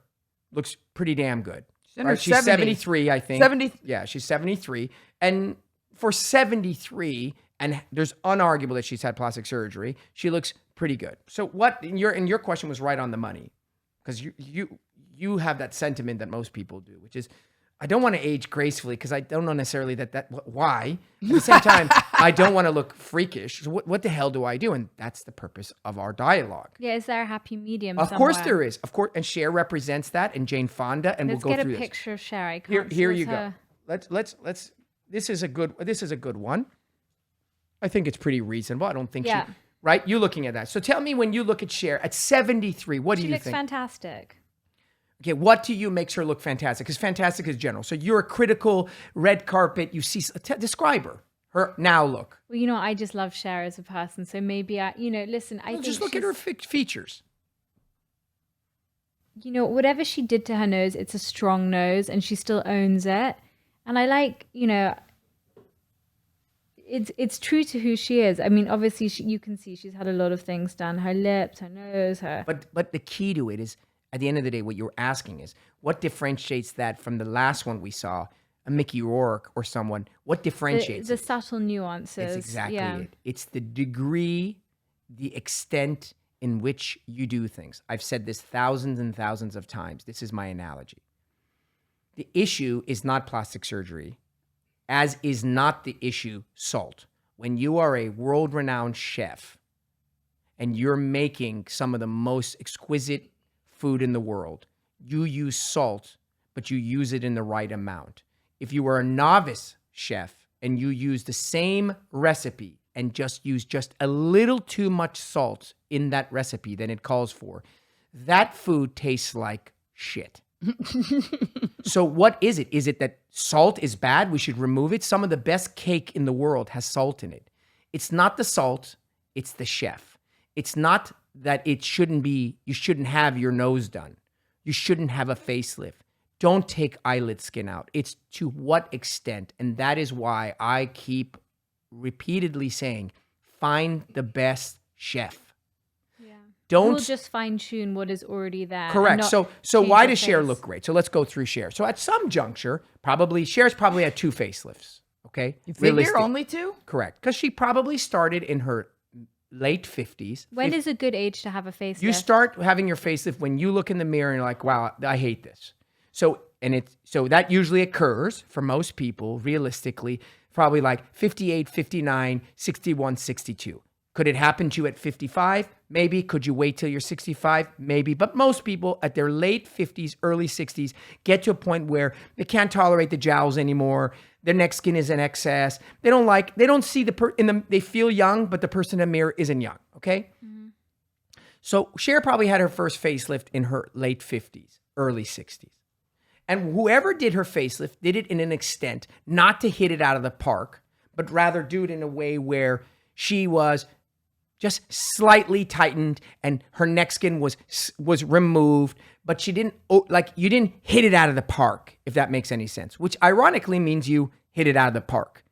Speaker 2: looks pretty damn good.
Speaker 1: She's in her
Speaker 2: She's
Speaker 1: 70s.
Speaker 2: 73, I think.
Speaker 1: 70.
Speaker 2: Yeah, she's 73. And for 73, and there's unarguable that she's had plastic surgery, she looks pretty good. So what, and your question was right on the money, because you have that sentiment that most people do, which is, I don't want to age gracefully because I don't know necessarily why. At the same time, I don't want to look freakish. So what the hell do I do? And that's the purpose of our dialogue.
Speaker 3: Yeah, is there a happy medium
Speaker 2: Of
Speaker 3: somewhere?
Speaker 2: course there is. Of course, and Cher represents that, and Jane Fonda, and
Speaker 3: Let's
Speaker 2: we'll go
Speaker 3: get
Speaker 2: through
Speaker 3: a
Speaker 2: this.
Speaker 3: picture of Cher. I
Speaker 2: Here
Speaker 3: can't
Speaker 2: you
Speaker 3: see
Speaker 2: go.
Speaker 3: her.
Speaker 2: Let's. This is a good one. I think it's pretty reasonable. I don't think
Speaker 3: Yeah.
Speaker 2: she. Right, you looking at that. So tell me, when you look at Cher at 73, what do
Speaker 3: She
Speaker 2: you
Speaker 3: looks
Speaker 2: think?
Speaker 3: fantastic.
Speaker 2: Okay, what to you makes her look fantastic? Because fantastic is general. So you're a critical red carpet. You see, describe her now look.
Speaker 3: Well, I just love Cher as a person. So maybe listen, I think
Speaker 2: Just look at her features.
Speaker 3: Whatever she did to her nose, it's a strong nose and she still owns it. And I like, it's true to who she is. I mean, obviously you can see she's had a lot of things done, her lips, her nose, her.
Speaker 2: But the key to it is, at the end of the day, what you're asking is, what differentiates that from the last one we saw, a Mickey Rourke or someone? What differentiates
Speaker 3: the
Speaker 2: it?
Speaker 3: subtle nuances.
Speaker 2: That's exactly
Speaker 3: yeah.
Speaker 2: it. It's the degree, the extent in which you do things. I've said this thousands and thousands of times. This is my analogy. The issue is not plastic surgery, as is not the issue salt. When you are a world-renowned chef and you're making some of the most exquisite food in the world, you use salt, but you use it in the right amount. If you were a novice chef and you use the same recipe and just use just a little too much salt in that recipe than it calls for, that food tastes like shit. So what is it? Is it that salt is bad? We should remove it? Some of the best cake in the world has salt in it. It's not the salt, it's the chef. It's not that you shouldn't have your nose done. You shouldn't have a facelift. Don't take eyelid skin out. It's to what extent? And that is why I keep repeatedly saying, find the best chef.
Speaker 3: Yeah. We'll just fine tune what is already there.
Speaker 2: Correct. So why does Cher look great? So let's go through Cher. So at some juncture, Cher's probably had 2 facelifts. Okay.
Speaker 1: You figure only 2?
Speaker 2: Correct. Because she probably started in her late 50s.
Speaker 3: When is a good age to have a facelift?
Speaker 2: You start having your facelift when you look in the mirror and you're like, wow, I hate this. So that usually occurs for most people, realistically, probably like 58, 59, 61, 62. Could it happen to you at 55? Maybe. Could you wait till you're 65? Maybe. But most people at their late 50s, early 60s get to a point where they can't tolerate the jowls anymore. Their neck skin is in excess. They don't see they feel young, but the person in the mirror isn't young. Okay. Mm-hmm. So Cher probably had her first facelift in her late 50s, early 60s. And whoever did her facelift did it in an extent not to hit it out of the park, but rather do it in a way where she was just slightly tightened and her neck skin was removed, but you didn't hit it out of the park, if that makes any sense, which ironically means you hit it out of the park.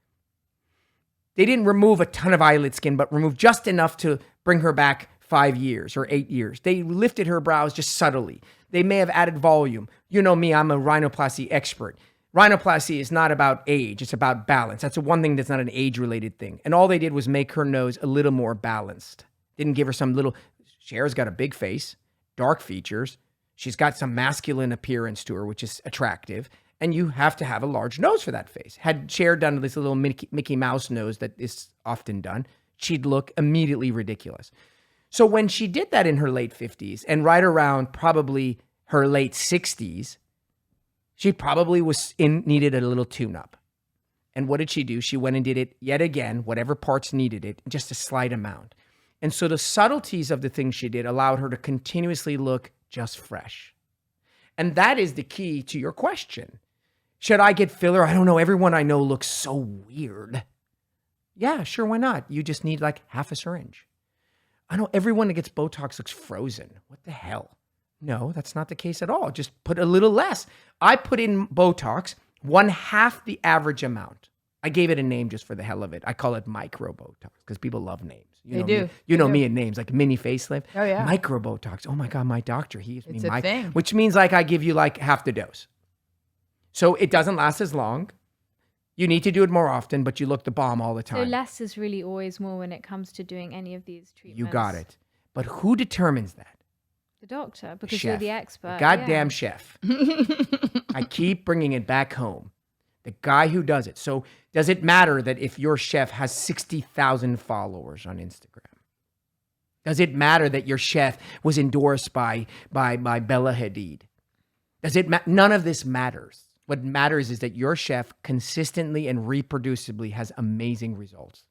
Speaker 2: They didn't remove a ton of eyelid skin, but remove just enough to bring her back 5 years or 8 years. They lifted her brows just subtly. They may have added volume. You know me, I'm a rhinoplasty expert. Rhinoplasty is not about age, it's about balance. That's the one thing that's not an age-related thing. And all they did was make her nose a little more balanced. Didn't give her some little... Cher's got a big face, dark features. She's got some masculine appearance to her, which is attractive. And you have to have a large nose for that face. Had Cher done this little Mickey Mouse nose that is often done, she'd look immediately ridiculous. So when she did that in her late 50s and right around probably her late 60s, she probably needed a little tune-up. And what did she do? She went and did it yet again, whatever parts needed it, just a slight amount. And so the subtleties of the things she did allowed her to continuously look just fresh. And that is the key to your question. Should I get filler? I don't know. Everyone I know looks so weird. Yeah, sure, why not? You just need like half a syringe. I know everyone that gets Botox looks frozen. What the hell? No, that's not the case at all. Just put a little less. I put in Botox 1/2 the average amount. I gave it a name just for the hell of it. I call it micro Botox because people love names. You know me and names like mini facelift.
Speaker 1: Oh yeah.
Speaker 2: Micro Botox. Oh my God, my doctor, he gives me
Speaker 1: a thing.
Speaker 2: Which means like I give you like half the dose. So it doesn't last as long. You need to do it more often, but you look the bomb all the time.
Speaker 3: So less is really always more when it comes to doing any of these treatments.
Speaker 2: You got it. But who determines that?
Speaker 3: The doctor, because
Speaker 2: chef.
Speaker 3: you're the expert.
Speaker 2: Goddamn chef. I keep bringing it back home. The guy who does it. So does it matter that if your chef has 60,000 followers on Instagram? Does it matter that your chef was endorsed by Bella Hadid? Does it none of this matters. What matters is that your chef consistently and reproducibly has amazing results.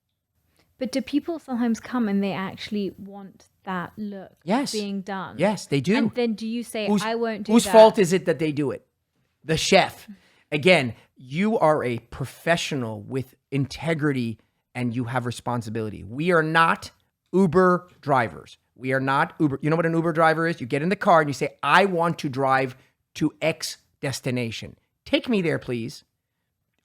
Speaker 3: But do people sometimes come and they actually want that look being done?
Speaker 2: Yes, they do.
Speaker 3: And then do you say, I won't do that?
Speaker 2: Whose fault is it that they do it? The chef. Again, you are a professional with integrity and you have responsibility. We are not Uber drivers. We are not Uber. You know what an Uber driver is? You get in the car and you say, I want to drive to X destination. Take me there, please.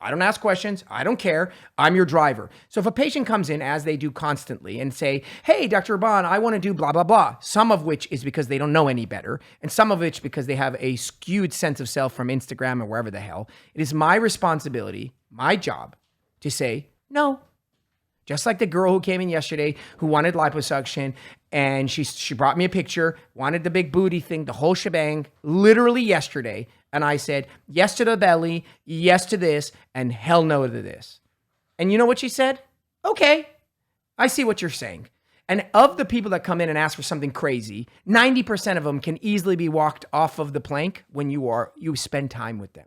Speaker 2: I don't ask questions. I don't care. I'm your driver. So if a patient comes in, as they do constantly, and say, hey, Dr. Rahban, I want to do blah, blah, blah, some of which is because they don't know any better, and some of which because they have a skewed sense of self from Instagram or wherever the hell, it is my responsibility, my job, to say no. Just like the girl who came in yesterday who wanted liposuction, and she brought me a picture, wanted the big booty thing, the whole shebang, literally yesterday. And I said, yes to the belly, yes to this, and hell no to this. And you know what she said? Okay, I see what you're saying. And of the people that come in and ask for something crazy, 90% of them can easily be walked off of the plank when you spend time with them.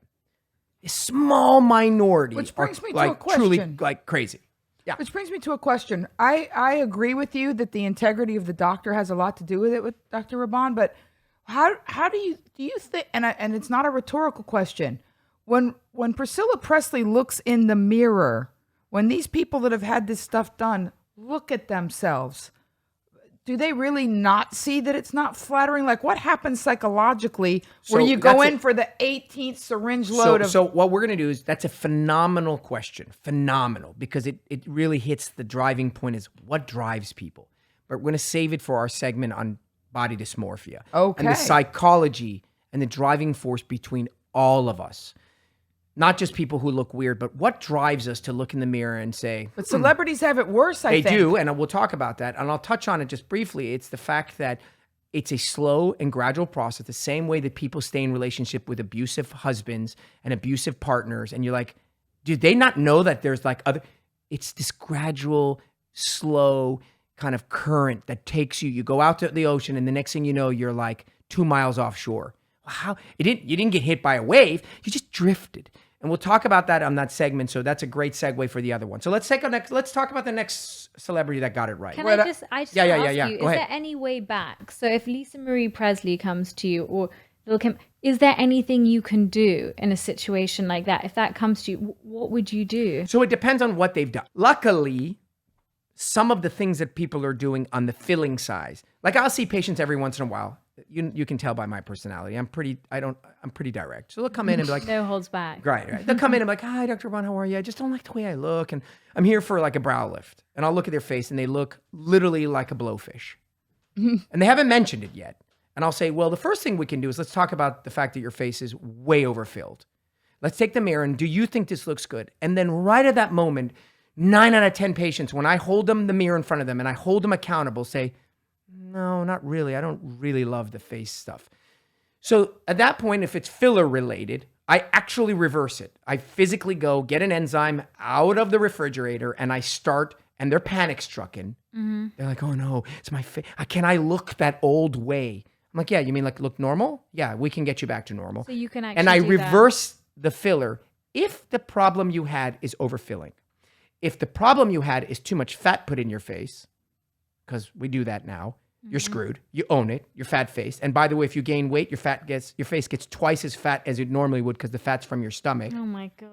Speaker 2: A small minority,
Speaker 1: which brings me to a question.
Speaker 2: Truly like crazy. Yeah.
Speaker 1: Which brings me to a question. I agree with you that the integrity of the doctor has a lot to do with it with Dr. Rahban, but how do you think, and it's not a rhetorical question, when Priscilla Presley looks in the mirror, when these people that have had this stuff done look at themselves, do they really not see that it's not flattering? Like, what happens psychologically where you go in for the 18th syringe load of...
Speaker 2: So what we're going to do is, that's a phenomenal question. Phenomenal. Because it really hits the driving point is what drives people. But we're going to save it for our segment on body dysmorphia.
Speaker 1: Okay.
Speaker 2: And the psychology and the driving force between all of us. Not just people who look weird, but what drives us to look in the mirror and say,
Speaker 1: But celebrities have it worse, I
Speaker 2: they
Speaker 1: think.
Speaker 2: do, and we'll talk about that. And I'll touch on it just briefly. It's the fact that it's a slow and gradual process, the same way that people stay in relationship with abusive husbands and abusive partners. And you're like, do they not know that there's like other, it's this gradual, slow kind of current that takes you go out to the ocean, and the next thing you know, you're like 2 miles offshore. How you didn't get hit by a wave, you just drifted. And we'll talk about that on that segment. So that's a great segue for the other one. So let's talk about the next celebrity that got it right.
Speaker 3: Can I just ask you,
Speaker 2: Go
Speaker 3: is
Speaker 2: ahead.
Speaker 3: there any way back? So if Lisa Marie Presley comes to you, or Lil' Kim, is there anything you can do in a situation like that? If that comes to you, what would you do?
Speaker 2: So it depends on what they've done. Luckily, some of the things that people are doing on the filling size, like I'll see patients every once in a while. You can tell by my personality. I'm pretty direct. So they'll come in and be like,
Speaker 3: No holds back.
Speaker 2: right. They'll come in and be like, hi, Dr. Ron, how are you? I just don't like the way I look. And I'm here for like a brow lift. And I'll look at their face and they look literally like a blowfish. And they haven't mentioned it yet. And I'll say, well, the first thing we can do is let's talk about the fact that your face is way overfilled. Let's take the mirror and do you think this looks good? And then right at that moment, 9 out of 10 patients, when I hold them the mirror in front of them and I hold them accountable, say, no, not really. I don't really love the face stuff. So at that point, if it's filler related, I actually reverse it. I physically go get an enzyme out of the refrigerator and I start, and they're panic stricken. Mm-hmm. They're like, oh no, it's my face. Can I look that old way? I'm like, yeah, you mean like look normal? Yeah, we can get you back to normal.
Speaker 3: So you can actually
Speaker 2: and I
Speaker 3: do
Speaker 2: reverse the filler if the problem you had is overfilling. If the problem you had is too much fat put in your face, because we do that now, you're screwed. You own it. You're fat-faced. And by the way, if you gain weight, your face gets twice as fat as it normally would because the fat's from your stomach.
Speaker 3: Oh my gosh.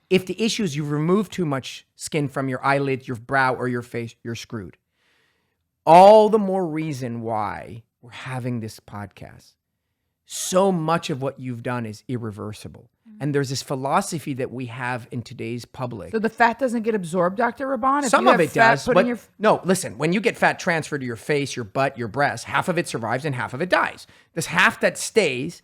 Speaker 2: If the issue is you've removed too much skin from your eyelids, your brow, or your face, you're screwed. All the more reason why we're having this podcast. So much of what you've done is irreversible. And there's this philosophy that we have in today's public.
Speaker 1: So the fat doesn't get absorbed, Dr. Raban? If
Speaker 2: Some
Speaker 1: you
Speaker 2: of
Speaker 1: have
Speaker 2: it
Speaker 1: fat
Speaker 2: does.
Speaker 1: put
Speaker 2: But
Speaker 1: in your...
Speaker 2: no, listen, when you get fat transferred to your face, your butt, your breast, half of it survives and half of it dies. This half that stays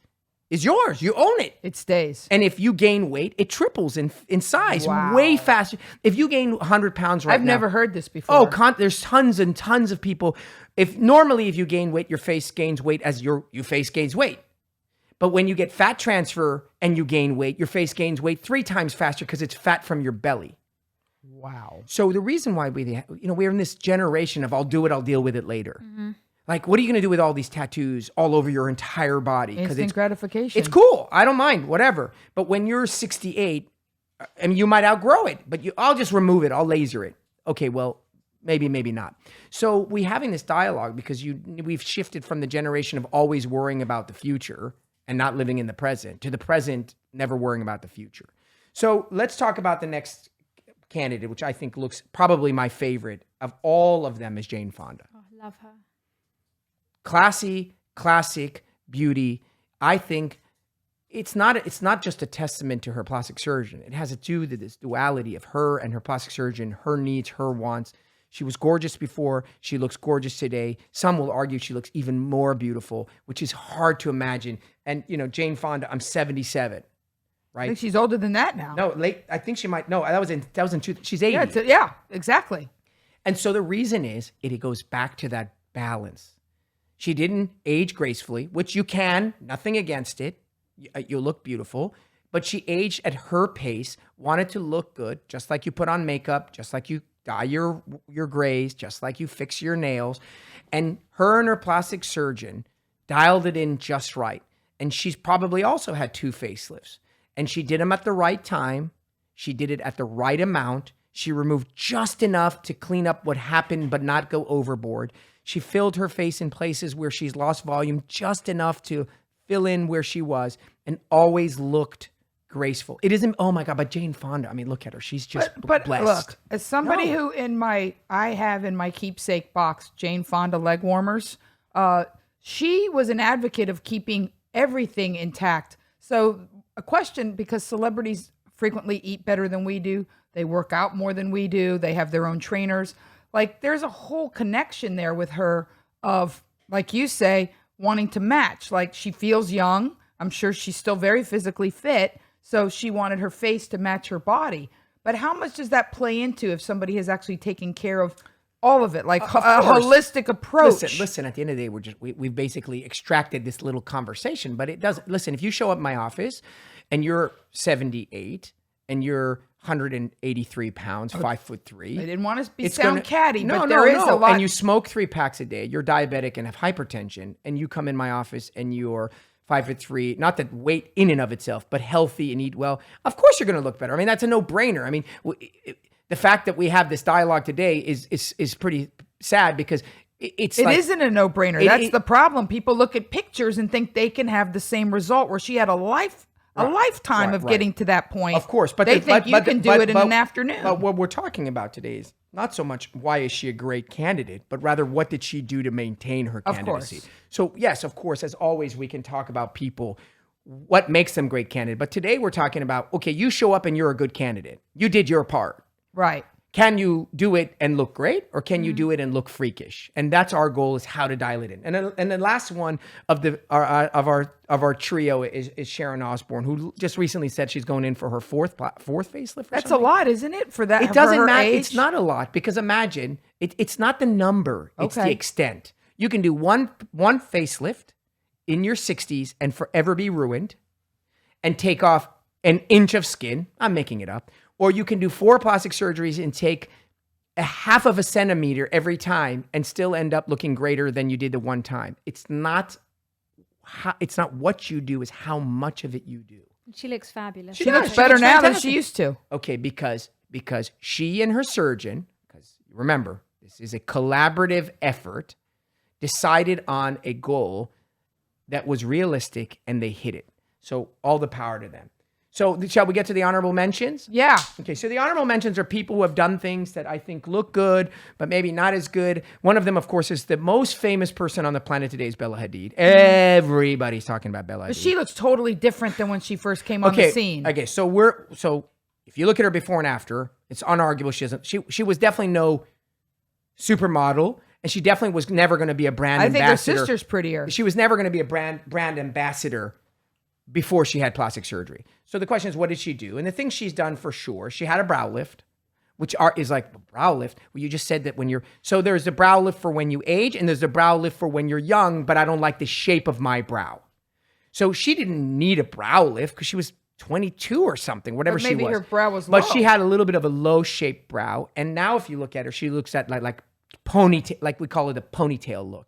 Speaker 2: is yours. You own it.
Speaker 1: It stays.
Speaker 2: And if you gain weight, it triples in size
Speaker 1: Wow.
Speaker 2: way faster. If you gain 100 pounds right now.
Speaker 1: I've never heard this before.
Speaker 2: There's tons and tons of people. If you gain weight, your face gains weight as your face gains weight. But when you get fat transfer and you gain weight, your face gains weight 3 times faster because it's fat from your belly.
Speaker 1: Wow.
Speaker 2: So the reason why we're in this generation of I'll do it, I'll deal with it later.
Speaker 3: Mm-hmm.
Speaker 2: Like, what are you going to do with all these tattoos all over your entire body?
Speaker 1: Instant gratification.
Speaker 2: It's cool. I don't mind, whatever. But when you're 68, and you might outgrow it, but I'll just remove it. I'll laser it. Okay, well, maybe not. So we having this dialogue because we've shifted from the generation of always worrying about the future and not living in the present to the present, never worrying about the future. So let's talk about the next candidate, which I think looks probably my favorite of all of them, is Jane Fonda.
Speaker 3: Oh, love her.
Speaker 2: Classy, classic beauty. I think it's not just a testament to her plastic surgeon. It has to do with this duality of her and her plastic surgeon, her needs, her wants. She was gorgeous before. She looks gorgeous today. Some will argue she looks even more beautiful, which is hard to imagine. And, Jane Fonda, I'm 77, right?
Speaker 1: I think she's older than that now.
Speaker 2: No, late. I think she might. No, that was in she's 80.
Speaker 1: Yeah, exactly.
Speaker 2: And so the reason is it goes back to that balance. She didn't age gracefully, which you can, nothing against it. You look beautiful. But she aged at her pace, wanted to look good, just like you put on makeup, just like you dye your grays, just like you fix your nails. And her plastic surgeon dialed it in just right. And she's probably also had 2 facelifts. And she did them at the right time. She did it at the right amount. She removed just enough to clean up what happened, but not go overboard. She filled her face in places where she's lost volume just enough to fill in where she was, and always looked graceful. It isn't, oh my God, but Jane Fonda, I mean, look at her. She's just
Speaker 1: but
Speaker 2: blessed.
Speaker 1: Look, as somebody who I have in my keepsake box, Jane Fonda leg warmers, she was an advocate of keeping everything intact. So a question, because celebrities frequently eat better than we do. They work out more than we do. They have their own trainers. Like there's a whole connection there with her of like you say, wanting to match. Like she feels young. I'm sure she's still very physically fit. So she wanted her face to match her body. But how much does that play into if somebody has actually taken care of all of it, like a holistic approach?
Speaker 2: Listen. At the end of the day, we've basically extracted this little conversation, but it doesn't. Listen, if you show up in my office and you're 78 and you're 183 pounds, 5'3".
Speaker 1: I didn't want to sound catty, but there is a lot.
Speaker 2: And you smoke 3 packs a day. You're diabetic and have hypertension, and you come in my office and you're 5'3", not that weight in and of itself, but healthy and eat well. Of course, you're going to look better. I mean, that's a no-brainer. I mean, the fact that we have this dialogue today is pretty sad because it
Speaker 1: isn't a no-brainer. That's the problem. People look at pictures and think they can have the same result where she had a lifetime of getting to that point.
Speaker 2: Of course, but
Speaker 1: they think you can do it in an afternoon.
Speaker 2: But what we're talking about today is not so much why is she a great candidate, but rather what did she do to maintain her candidacy.
Speaker 1: Of course.
Speaker 2: So yes, of course, as always, we can talk about people, what makes them great candidate. But today we're talking about, okay, you show up and you're a good candidate. You did your part.
Speaker 1: Right.
Speaker 2: Can you do it and look great, or can you do it and look freakish? And that's our goal, is how to dial it in. And the last one of our trio is Sharon Osbourne, who just recently said she's going in for her fourth facelift.
Speaker 1: That's a lot, isn't it? For that,
Speaker 2: it doesn't matter.
Speaker 1: Age?
Speaker 2: It's not a lot, because imagine it's not the number; it's the extent. You can do one facelift in your 60s and forever be ruined, and take off an inch of skin. I'm making it up. Or you can do 4 plastic surgeries and take a half of a centimeter every time and still end up looking greater than you did the one time. It's not what you do, is how much of it you do.
Speaker 3: She looks fabulous.
Speaker 1: She looks better now than she used to.
Speaker 2: Okay, because she and her surgeon, because remember, this is a collaborative effort, decided on a goal that was realistic and they hit it. So all the power to them. So shall we get to the honorable mentions?
Speaker 1: Yeah.
Speaker 2: Okay, so the honorable mentions are people who have done things that I think look good, but maybe not as good. One of them, of course, is the most famous person on the planet today, is Bella Hadid. Everybody's talking about Bella Hadid.
Speaker 1: But she looks totally different than when she first came on the scene.
Speaker 2: Okay, so if you look at her before and after, it's unarguable. She was definitely no supermodel, and she definitely was never going to be a brand ambassador.
Speaker 1: I think her sister's prettier.
Speaker 2: She was never going to be a brand ambassador before she had plastic surgery. So the question is, what did she do? And the things she's done for sure, she had a brow lift, which is like a brow lift. Well, you just said that so there's a brow lift for when you age, and there's a brow lift for when you're young, but I don't like the shape of my brow. So she didn't need a brow lift because she was 22 or something, whatever she was.
Speaker 1: Maybe her brow was low.
Speaker 2: But she had a little bit of a low-shaped brow. And now if you look at her, she looks at like ponytail, like we call it a ponytail look.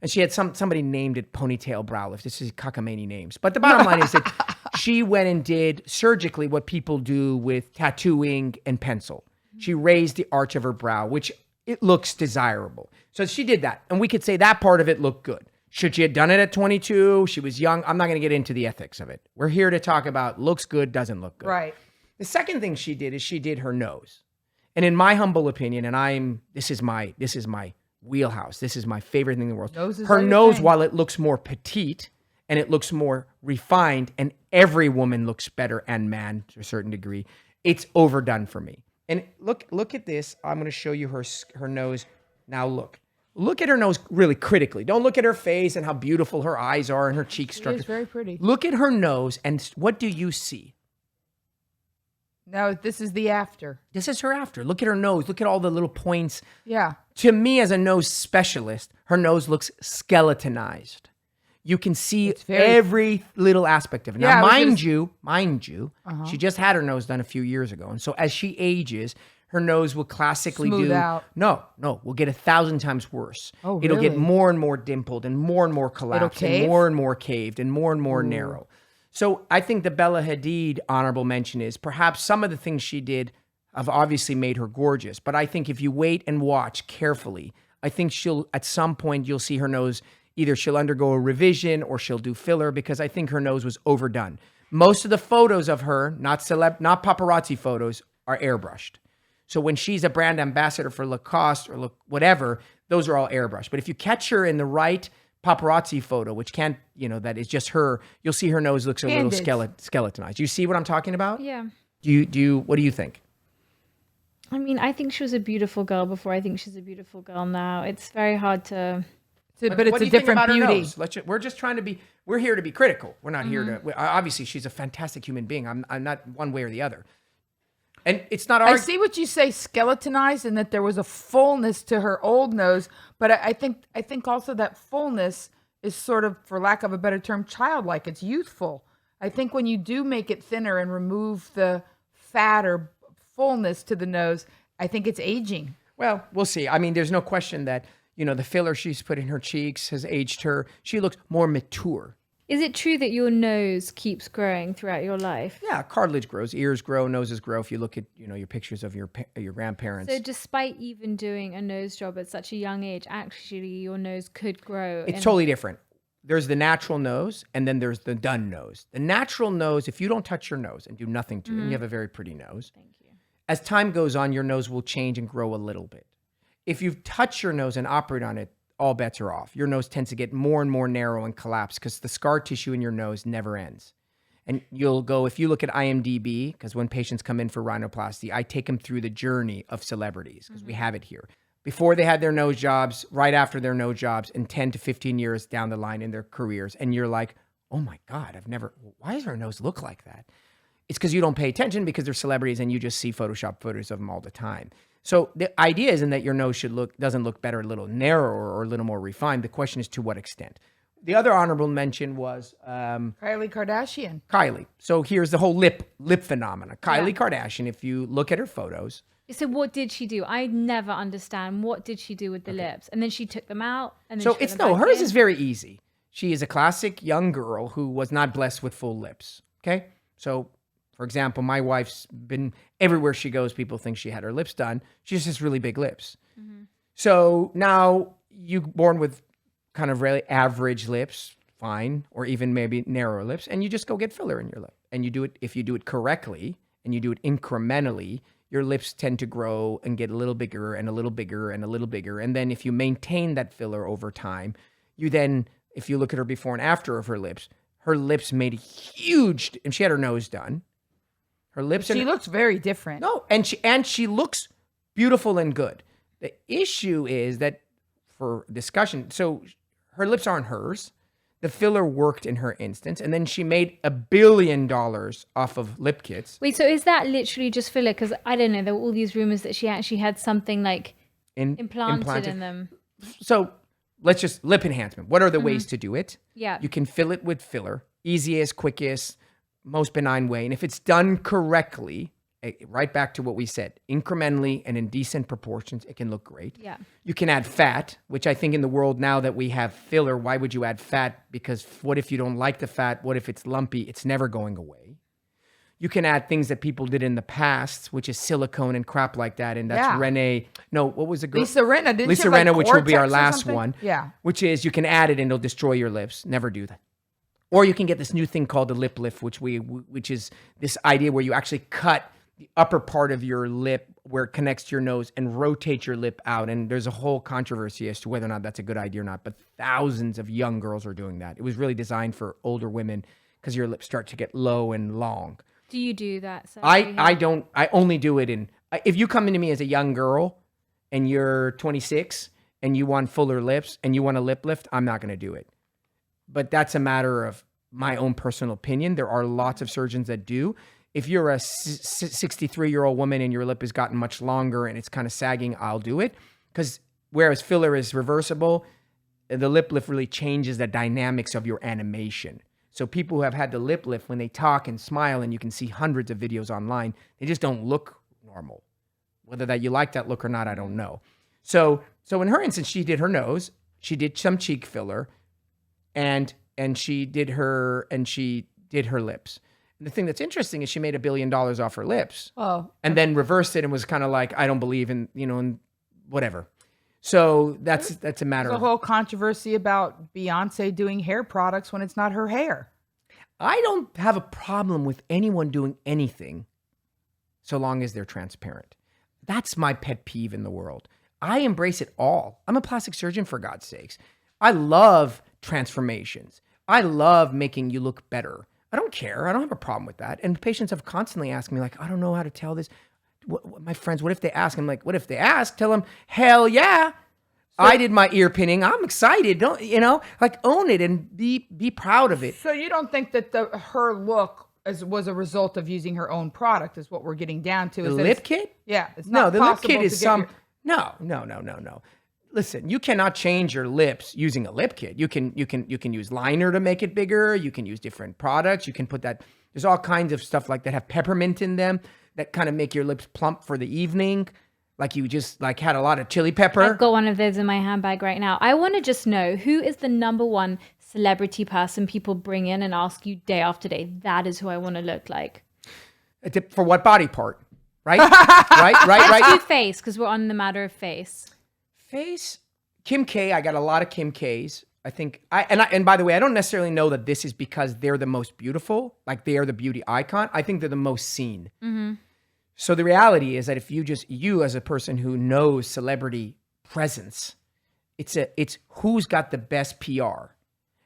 Speaker 2: And she had somebody named it ponytail brow lift. This is cockamamie names. But the bottom line is that she went and did surgically what people do with tattooing and pencil. She raised the arch of her brow, which it looks desirable. So she did that. And we could say that part of it looked good. Should she have done it at 22? She was young. I'm not going to get into the ethics of it. We're here to talk about looks good, doesn't look good.
Speaker 1: Right.
Speaker 2: The second thing she did is she did her nose. And in my humble opinion, and this is my wheelhouse. This is my favorite thing in the world. Her nose, while it looks more petite and it looks more refined, and every woman looks better, and man to a certain degree, it's overdone for me. And look at this. I'm going to show you her nose. Now look at her nose really critically. Don't look at her face and how beautiful her eyes are and her cheek structure.
Speaker 1: It's very pretty.
Speaker 2: Look at her nose, and what do you see?
Speaker 1: No, this is the after.
Speaker 2: This is her after. Look at her nose. Look at all the little points.
Speaker 1: Yeah.
Speaker 2: To me, as a nose specialist, her nose looks skeletonized. You can see every little aspect of it. Now, mind you, she just had her nose done a few years ago. And so as she ages, her nose will classically
Speaker 1: smooth out.
Speaker 2: No, will get 1,000 times worse.
Speaker 1: Oh,
Speaker 2: It'll
Speaker 1: really?
Speaker 2: get more and more dimpled and more collapsed and more caved and more narrow. So I think the Bella Hadid honorable mention is perhaps some of the things she did have obviously made her gorgeous. But I think if you wait and watch carefully, I think at some point you'll see her nose, either she'll undergo a revision or she'll do filler, because I think her nose was overdone. Most of the photos of her, not paparazzi photos, are airbrushed. So when she's a brand ambassador for Lacoste or whatever, those are all airbrushed. But if you catch her in the right paparazzi photo, which that is just her, you'll see her nose looks a little skeletonized. You see what I'm talking about?
Speaker 3: Yeah.
Speaker 2: What do you think?
Speaker 3: I mean, I think she was a beautiful girl before. I think she's a beautiful girl now. It's very hard to...
Speaker 1: It's but it's
Speaker 2: what do
Speaker 1: a
Speaker 2: you think
Speaker 1: different
Speaker 2: about her
Speaker 1: beauty.
Speaker 2: nose? We're just trying to be. We're here to be critical. We're not here to. Obviously, she's a fantastic human being. I'm not one way or the other. And it's not.
Speaker 1: I see what you say, skeletonized, and that there was a fullness to her old nose. But I think also that fullness is sort of, for lack of a better term, childlike. It's youthful. I think when you do make it thinner and remove the fat or fullness to the nose, I think it's aging.
Speaker 2: Well, we'll see. I mean, there's no question that, the filler she's put in her cheeks has aged her. She looks more mature.
Speaker 3: Is it true that your nose keeps growing throughout your life?
Speaker 2: Yeah, cartilage grows, ears grow, noses grow. If you look at, your pictures of your grandparents.
Speaker 3: So despite even doing a nose job at such a young age, actually your nose could grow.
Speaker 2: It's totally different. There's the natural nose, and then there's the done nose. The natural nose, if you don't touch your nose and do nothing to it, and you have a very pretty nose.
Speaker 3: Thank you.
Speaker 2: As time goes on, your nose will change and grow a little bit. If you touch your nose and operate on it, all bets are off. Your nose tends to get more and more narrow and collapse because the scar tissue in your nose never ends. And you'll go, if you look at IMDb, because when patients come in for rhinoplasty, I take them through the journey of celebrities because we have it here. Before they had their nose jobs, right after their nose jobs, and 10 to 15 years down the line in their careers. And you're like, oh my God, why does her nose look like that? It's because you don't pay attention because they're celebrities and you just see Photoshop photos of them all the time. So the idea isn't that your nose doesn't look better, a little narrower or a little more refined. The question is to what extent. The other honorable mention was
Speaker 1: Kylie Kardashian.
Speaker 2: Kylie. So here's the whole lip phenomena. Kylie Kardashian, if you look at her photos.
Speaker 3: So what did she do? I never understand. What did she do with the lips? And then she took them out. And then
Speaker 2: So
Speaker 3: she put
Speaker 2: it's
Speaker 3: them back
Speaker 2: hers
Speaker 3: in?
Speaker 2: is very easy. She is a classic young girl who was not blessed with full lips. Okay. So for example, my wife's been everywhere she goes, people think she had her lips done. She just has really big lips. Mm-hmm. So now you born with kind of really average lips, fine, or even maybe narrower lips, and you just go get filler in your lip. And you do it, if you do it correctly and you do it incrementally, your lips tend to grow and get a little bigger and a little bigger and a little bigger. And then if you maintain that filler over time, you then, if you look at her before and after of her lips made a huge, and she had her nose done. Her lips.
Speaker 1: She looks very different.
Speaker 2: No, and she looks beautiful and good. The issue is that for discussion, so her lips aren't hers. The filler worked in her instance, and then she made $1 billion off of lip kits.
Speaker 3: Wait, so is that literally just filler? Because I don't know, there were all these rumors that she actually had something like implanted in them.
Speaker 2: So let's just lip enhancement. What are the ways to do it?
Speaker 3: Yeah.
Speaker 2: You can fill it with filler, easiest, quickest, most benign way. And if it's done correctly, right back to what we said, incrementally and in decent proportions, it can look great.
Speaker 3: Yeah.
Speaker 2: You can add fat, which I think in the world now that we have filler, why would you add fat? Because what if you don't like the fat? What if it's lumpy? It's never going away. You can add things that people did in the past, which is silicone and crap like that. And that's Renee. No, what was the girl?
Speaker 1: Lisa Rinna. Didn't
Speaker 2: Lisa
Speaker 1: she have,
Speaker 2: Rinna, which will be our
Speaker 1: Cortex or
Speaker 2: last
Speaker 1: something?
Speaker 2: one.
Speaker 1: Yeah.
Speaker 2: Which is you can add it and it'll destroy your lips. Never do that. Or you can get this new thing called the lip lift, which is this idea where you actually cut the upper part of your lip where it connects to your nose and rotate your lip out. And there's a whole controversy as to whether or not that's a good idea or not. But thousands of young girls are doing that. It was really designed for older women because your lips start to get low and long.
Speaker 3: Do you do that?
Speaker 2: I don't. I only do it if you come into me as a young girl and you're 26 and you want fuller lips and you want a lip lift, I'm not going to do it. But that's a matter of my own personal opinion. There are lots of surgeons that do. If you're a 63-year-old woman and your lip has gotten much longer and it's kind of sagging, I'll do it. Because whereas filler is reversible, the lip lift really changes the dynamics of your animation. So people who have had the lip lift, when they talk and smile, and you can see hundreds of videos online, they just don't look normal. Whether that you like that look or not, I don't know. So in her instance, she did her nose, she did some cheek filler, and she did her lips. And the thing that's interesting is she made $1 billion off her lips.
Speaker 1: Oh.
Speaker 2: And then reversed it and was kind of like, I don't believe in, in whatever. So that's a matter
Speaker 1: There's
Speaker 2: of
Speaker 1: a whole controversy about Beyonce doing hair products when it's not her hair.
Speaker 2: I don't have a problem with anyone doing anything so long as they're transparent. That's my pet peeve in the world. I embrace it all. I'm a plastic surgeon, for God's sakes. I love transformations. I love making you look better. I don't care. I don't have a problem with that. And patients have constantly asked me, like, I don't know how to tell this. My friends, what if they ask? I'm like, what if they ask? Tell them, hell yeah. I did my ear pinning. I'm excited. Don't like own it and be proud of it.
Speaker 1: So you don't think that her look was a result of using her own product is what we're getting down to?
Speaker 2: The
Speaker 1: is
Speaker 2: lip kit?
Speaker 1: Yeah. It's
Speaker 2: No,
Speaker 1: not
Speaker 2: the lip
Speaker 1: possible
Speaker 2: kit
Speaker 1: to
Speaker 2: is
Speaker 1: get
Speaker 2: No. Listen, you cannot change your lips using a lip kit. You can use liner to make it bigger. You can use different products. You can put that. There's all kinds of stuff like that have peppermint in them that kind of make your lips plump for the evening. Like you just had a lot of chili pepper.
Speaker 3: I've got one of those in my handbag right now. I want to just know, who is the number one celebrity person people bring in and ask you day after day, that is who I want to look like?
Speaker 2: For what body part? Right? right.
Speaker 3: Let's do face, because we're on the matter of face.
Speaker 2: Face? Kim K. I got a lot of Kim K's. I think and by the way, I don't necessarily know that this is because they're the most beautiful, like they are the beauty icon. I think they're the most seen. Mm-hmm. So the reality is that if you as a person who knows celebrity presence, it's who's got the best PR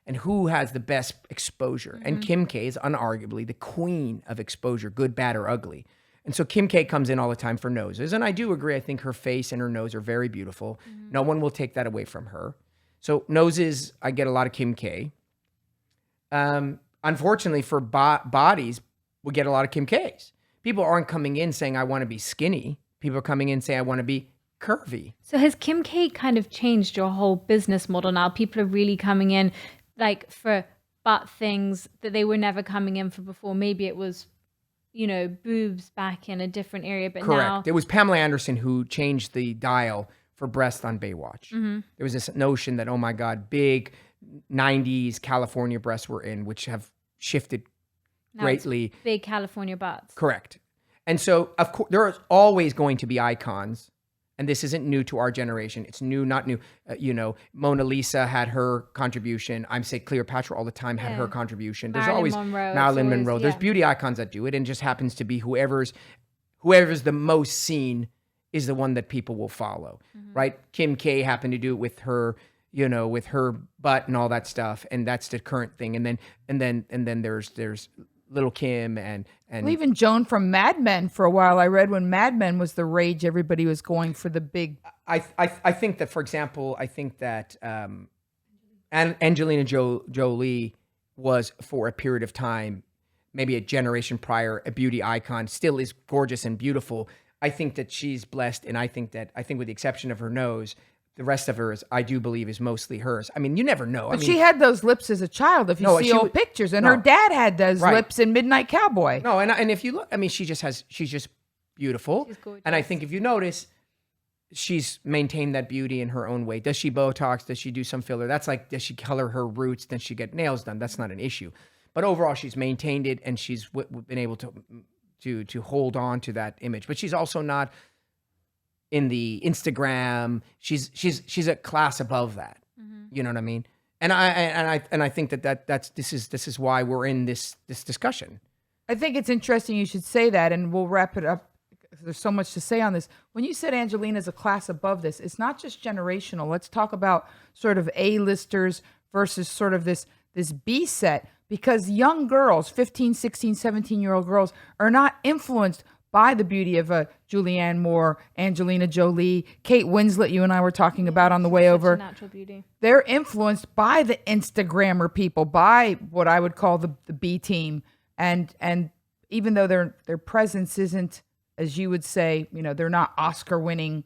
Speaker 2: and who has the best exposure. Mm-hmm. And Kim K is unarguably the queen of exposure, good, bad, or ugly. And so Kim K comes in all the time for noses. And I do agree. I think her face and her nose are very beautiful. Mm-hmm. No one will take that away from her. So noses, I get a lot of Kim K. Unfortunately for bodies, we get a lot of Kim K's. People aren't coming in saying, I want to be skinny. People are coming in saying, I want to be curvy.
Speaker 3: So has Kim K kind of changed your whole business model now? People are really coming in like for butt things that they were never coming in for before. Maybe it was, boobs back in a different area, but
Speaker 2: Correct.
Speaker 3: Now...
Speaker 2: It was Pamela Anderson who changed the dial for breast on Baywatch. Mm-hmm. There was this notion that, oh my God, big 90s California breasts were in, which have shifted
Speaker 3: now
Speaker 2: greatly.
Speaker 3: Big California butts.
Speaker 2: Correct. And so, of course, there are always going to be icons. And this isn't new to our generation. It's new, not new. Mona Lisa had her contribution. I'm saying Cleopatra all the time had her contribution. There's always Marilyn Monroe.
Speaker 3: Yeah.
Speaker 2: There's beauty icons that do it, and just happens to be whoever's the most seen is the one that people will follow, right? Kim K happened to do it with her, with her butt and all that stuff, and that's the current thing. And then there's Little Kim and
Speaker 1: well, even Joan from Mad Men for a while. I read when Mad Men was the rage, everybody was going for the big.
Speaker 2: I think that, for example, Angelina Jolie was for a period of time, maybe a generation prior, a beauty icon. Still is gorgeous and beautiful. I think that she's blessed, and I think with the exception of her nose, the rest of her I do believe is mostly hers. I mean, you never know.
Speaker 1: But she had those lips as a child. If you see old pictures, and her dad had those lips in Midnight Cowboy.
Speaker 2: No, and if you look, I mean, she's just beautiful.
Speaker 3: She's gorgeous.
Speaker 2: And I think if you notice, she's maintained that beauty in her own way. Does she Botox? Does she do some filler? That's like, does she color her roots? Does she get nails done? That's not an issue. But overall, she's maintained it, and she's been able to hold on to that image. But she's also not in the Instagram. She's a class above that. Mm-hmm. You know what I mean? And I think this is why we're in this discussion.
Speaker 1: I think it's interesting you should say that, and we'll wrap it up. There's so much to say on this. When you said Angelina's a class above this, it's not just generational. Let's talk about sort of A-listers versus sort of this B set, because young girls, 15, 16, 17-year-old girls, are not influenced by the beauty of Julianne Moore, Angelina Jolie, Kate Winslet, you and I were talking about on the way over.
Speaker 3: Natural beauty.
Speaker 1: They're influenced by the Instagrammer people, by what I would call the B team. And even though their presence isn't, as you would say, they're not Oscar-winning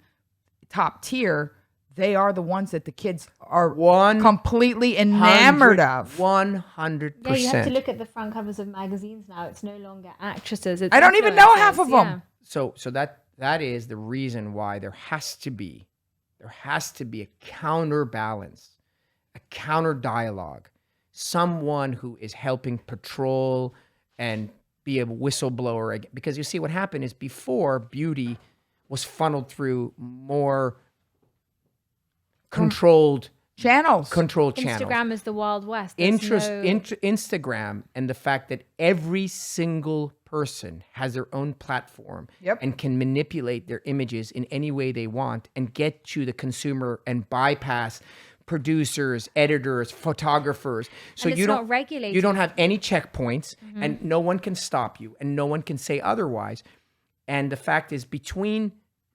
Speaker 1: top tier, they are the ones that the kids are completely enamored of.
Speaker 2: 100%.
Speaker 3: Yeah, you have to look at the front covers of magazines now. It's no longer actresses. It's
Speaker 1: I don't even know half of them.
Speaker 3: Yeah.
Speaker 2: So that is the reason why there has to be a counterbalance, a counter dialogue, someone who is helping patrol and be a whistleblower. Because you see, what happened is before, beauty was funneled through more controlled channels.
Speaker 3: Instagram is the Wild West.
Speaker 2: Instagram and the fact that every single person has their own platform and can manipulate their images in any way they want and get to the consumer and bypass producers, editors, photographers. So
Speaker 3: and it's not regulated.
Speaker 2: You don't have any checkpoints, and no one can stop you, and no one can say otherwise. And the fact is, between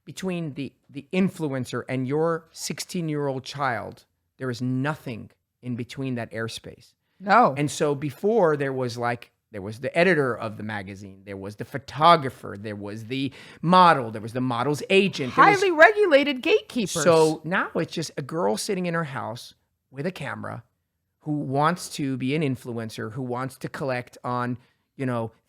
Speaker 2: between the influencer and your 16-year-old child, there is nothing in between that airspace.
Speaker 1: No.
Speaker 2: And so before there was the editor of the magazine, there was the photographer, there was the model, there was the model's agent.
Speaker 1: Highly regulated gatekeepers.
Speaker 2: So now it's just a girl sitting in her house with a camera who wants to be an influencer, who wants to collect on,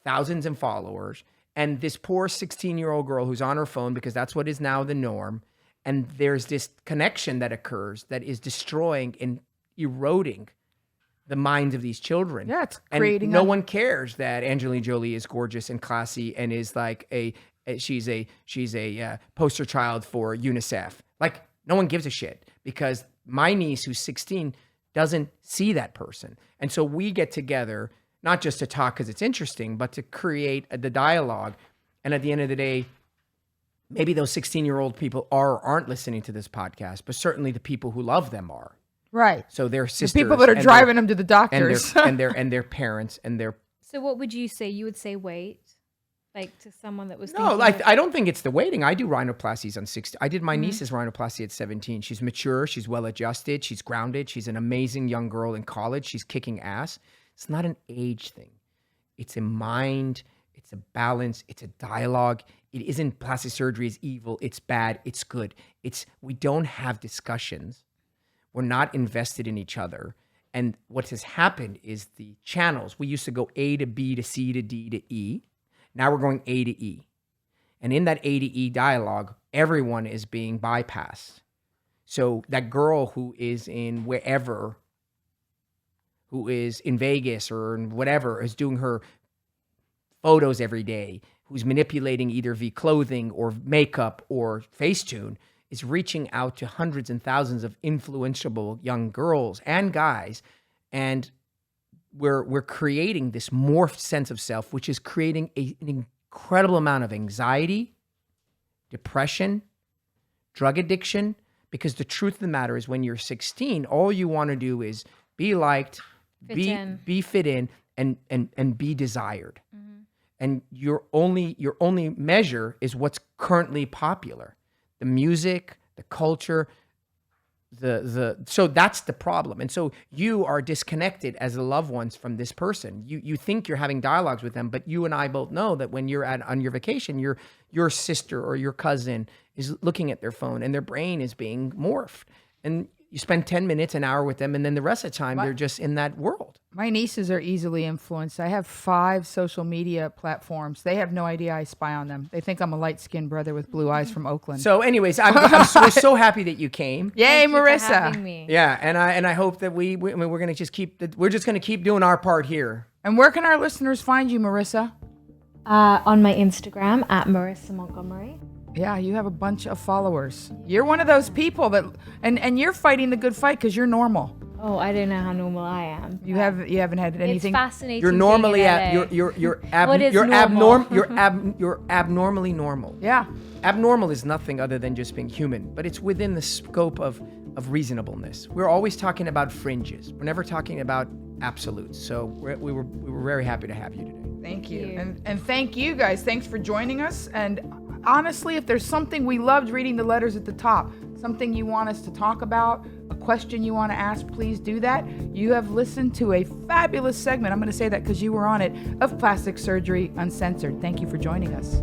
Speaker 2: thousands of followers. And this poor 16-year-old girl who's on her phone, because that's what is now the norm. And there's this connection that occurs that is destroying and eroding the minds of these children.
Speaker 1: Yeah, it's creating.
Speaker 2: And no one cares that Angelina Jolie is gorgeous and classy and is like she's a poster child for UNICEF. Like, no one gives a shit, because my niece who's 16 doesn't see that person. And so we get together, not just to talk because it's interesting, but to create the dialogue. And at the end of the day, maybe those 16-year-old people are or aren't listening to this podcast, but certainly the people who love them are.
Speaker 1: Right.
Speaker 2: So their sisters,
Speaker 1: the people that are driving them to the doctors,
Speaker 2: and their parents and their.
Speaker 3: So what would you say? You would say wait, like to someone that was.
Speaker 2: No, I don't think it's the waiting. I do rhinoplasties on 16. I did my niece's rhinoplasty at 17. She's mature. She's well adjusted. She's grounded. She's an amazing young girl in college. She's kicking ass. It's not an age thing. It's a mind. It's a balance. It's a dialogue. It isn't plastic surgery is evil. It's bad. It's good. We don't have discussions. We're not invested in each other. And what has happened is the channels, we used to go A to B to C to D to E. Now we're going A to E. And in that A to E dialogue, everyone is being bypassed. So that girl who is in wherever, who is in Vegas or in whatever, is doing her photos every day, who's manipulating either via clothing or makeup or Facetune, is reaching out to hundreds and thousands of influential young girls and guys. And we're creating this morphed sense of self, which is creating an incredible amount of anxiety, depression, drug addiction. Because the truth of the matter is, when you're 16, all you want to do is be liked, be fit in, and be desired. Mm-hmm. And your only measure is what's currently popular. The music, the culture, so that's the problem. And so you are disconnected as the loved ones from this person. You think you're having dialogues with them, but you and I both know that when you're on your vacation, your sister or your cousin is looking at their phone and their brain is being morphed. And you spend 10 minutes, an hour with them, and then the rest of the time they're just in that world.
Speaker 1: My nieces are easily influenced. I have 5 social media platforms. They have no idea I spy on them. They think I'm a light-skinned brother with blue eyes from Oakland.
Speaker 2: So anyways, we're so happy that you came.
Speaker 1: Yay,
Speaker 3: Thank you for
Speaker 1: Marissa.
Speaker 3: having me.
Speaker 2: Yeah, and I hope that we're going to just keep doing our part here.
Speaker 1: And where can our listeners find you, Marissa?
Speaker 3: On my Instagram at Marissa Montgomery.
Speaker 1: Yeah, you have a bunch of followers. You're one of those people that, and you're fighting the good fight because you're normal.
Speaker 3: Oh, I don't know how normal I am.
Speaker 1: You haven't had anything.
Speaker 3: It's fascinating.
Speaker 2: You're normally
Speaker 3: What is normal?
Speaker 2: You're abnormally normal.
Speaker 1: Yeah.
Speaker 2: Abnormal is nothing other than just being human, but it's within the scope of reasonableness. We're always talking about fringes. We're never talking about absolutes. So we were very happy to have you today.
Speaker 1: Thank you. And thank you guys. Thanks for joining us. And honestly, if there's something, we loved reading the letters at the top, something you want us to talk about, a question you want to ask, please do that. You have listened to a fabulous segment, I'm going to say that because you were on it, of Plastic Surgery Uncensored. Thank you for joining us.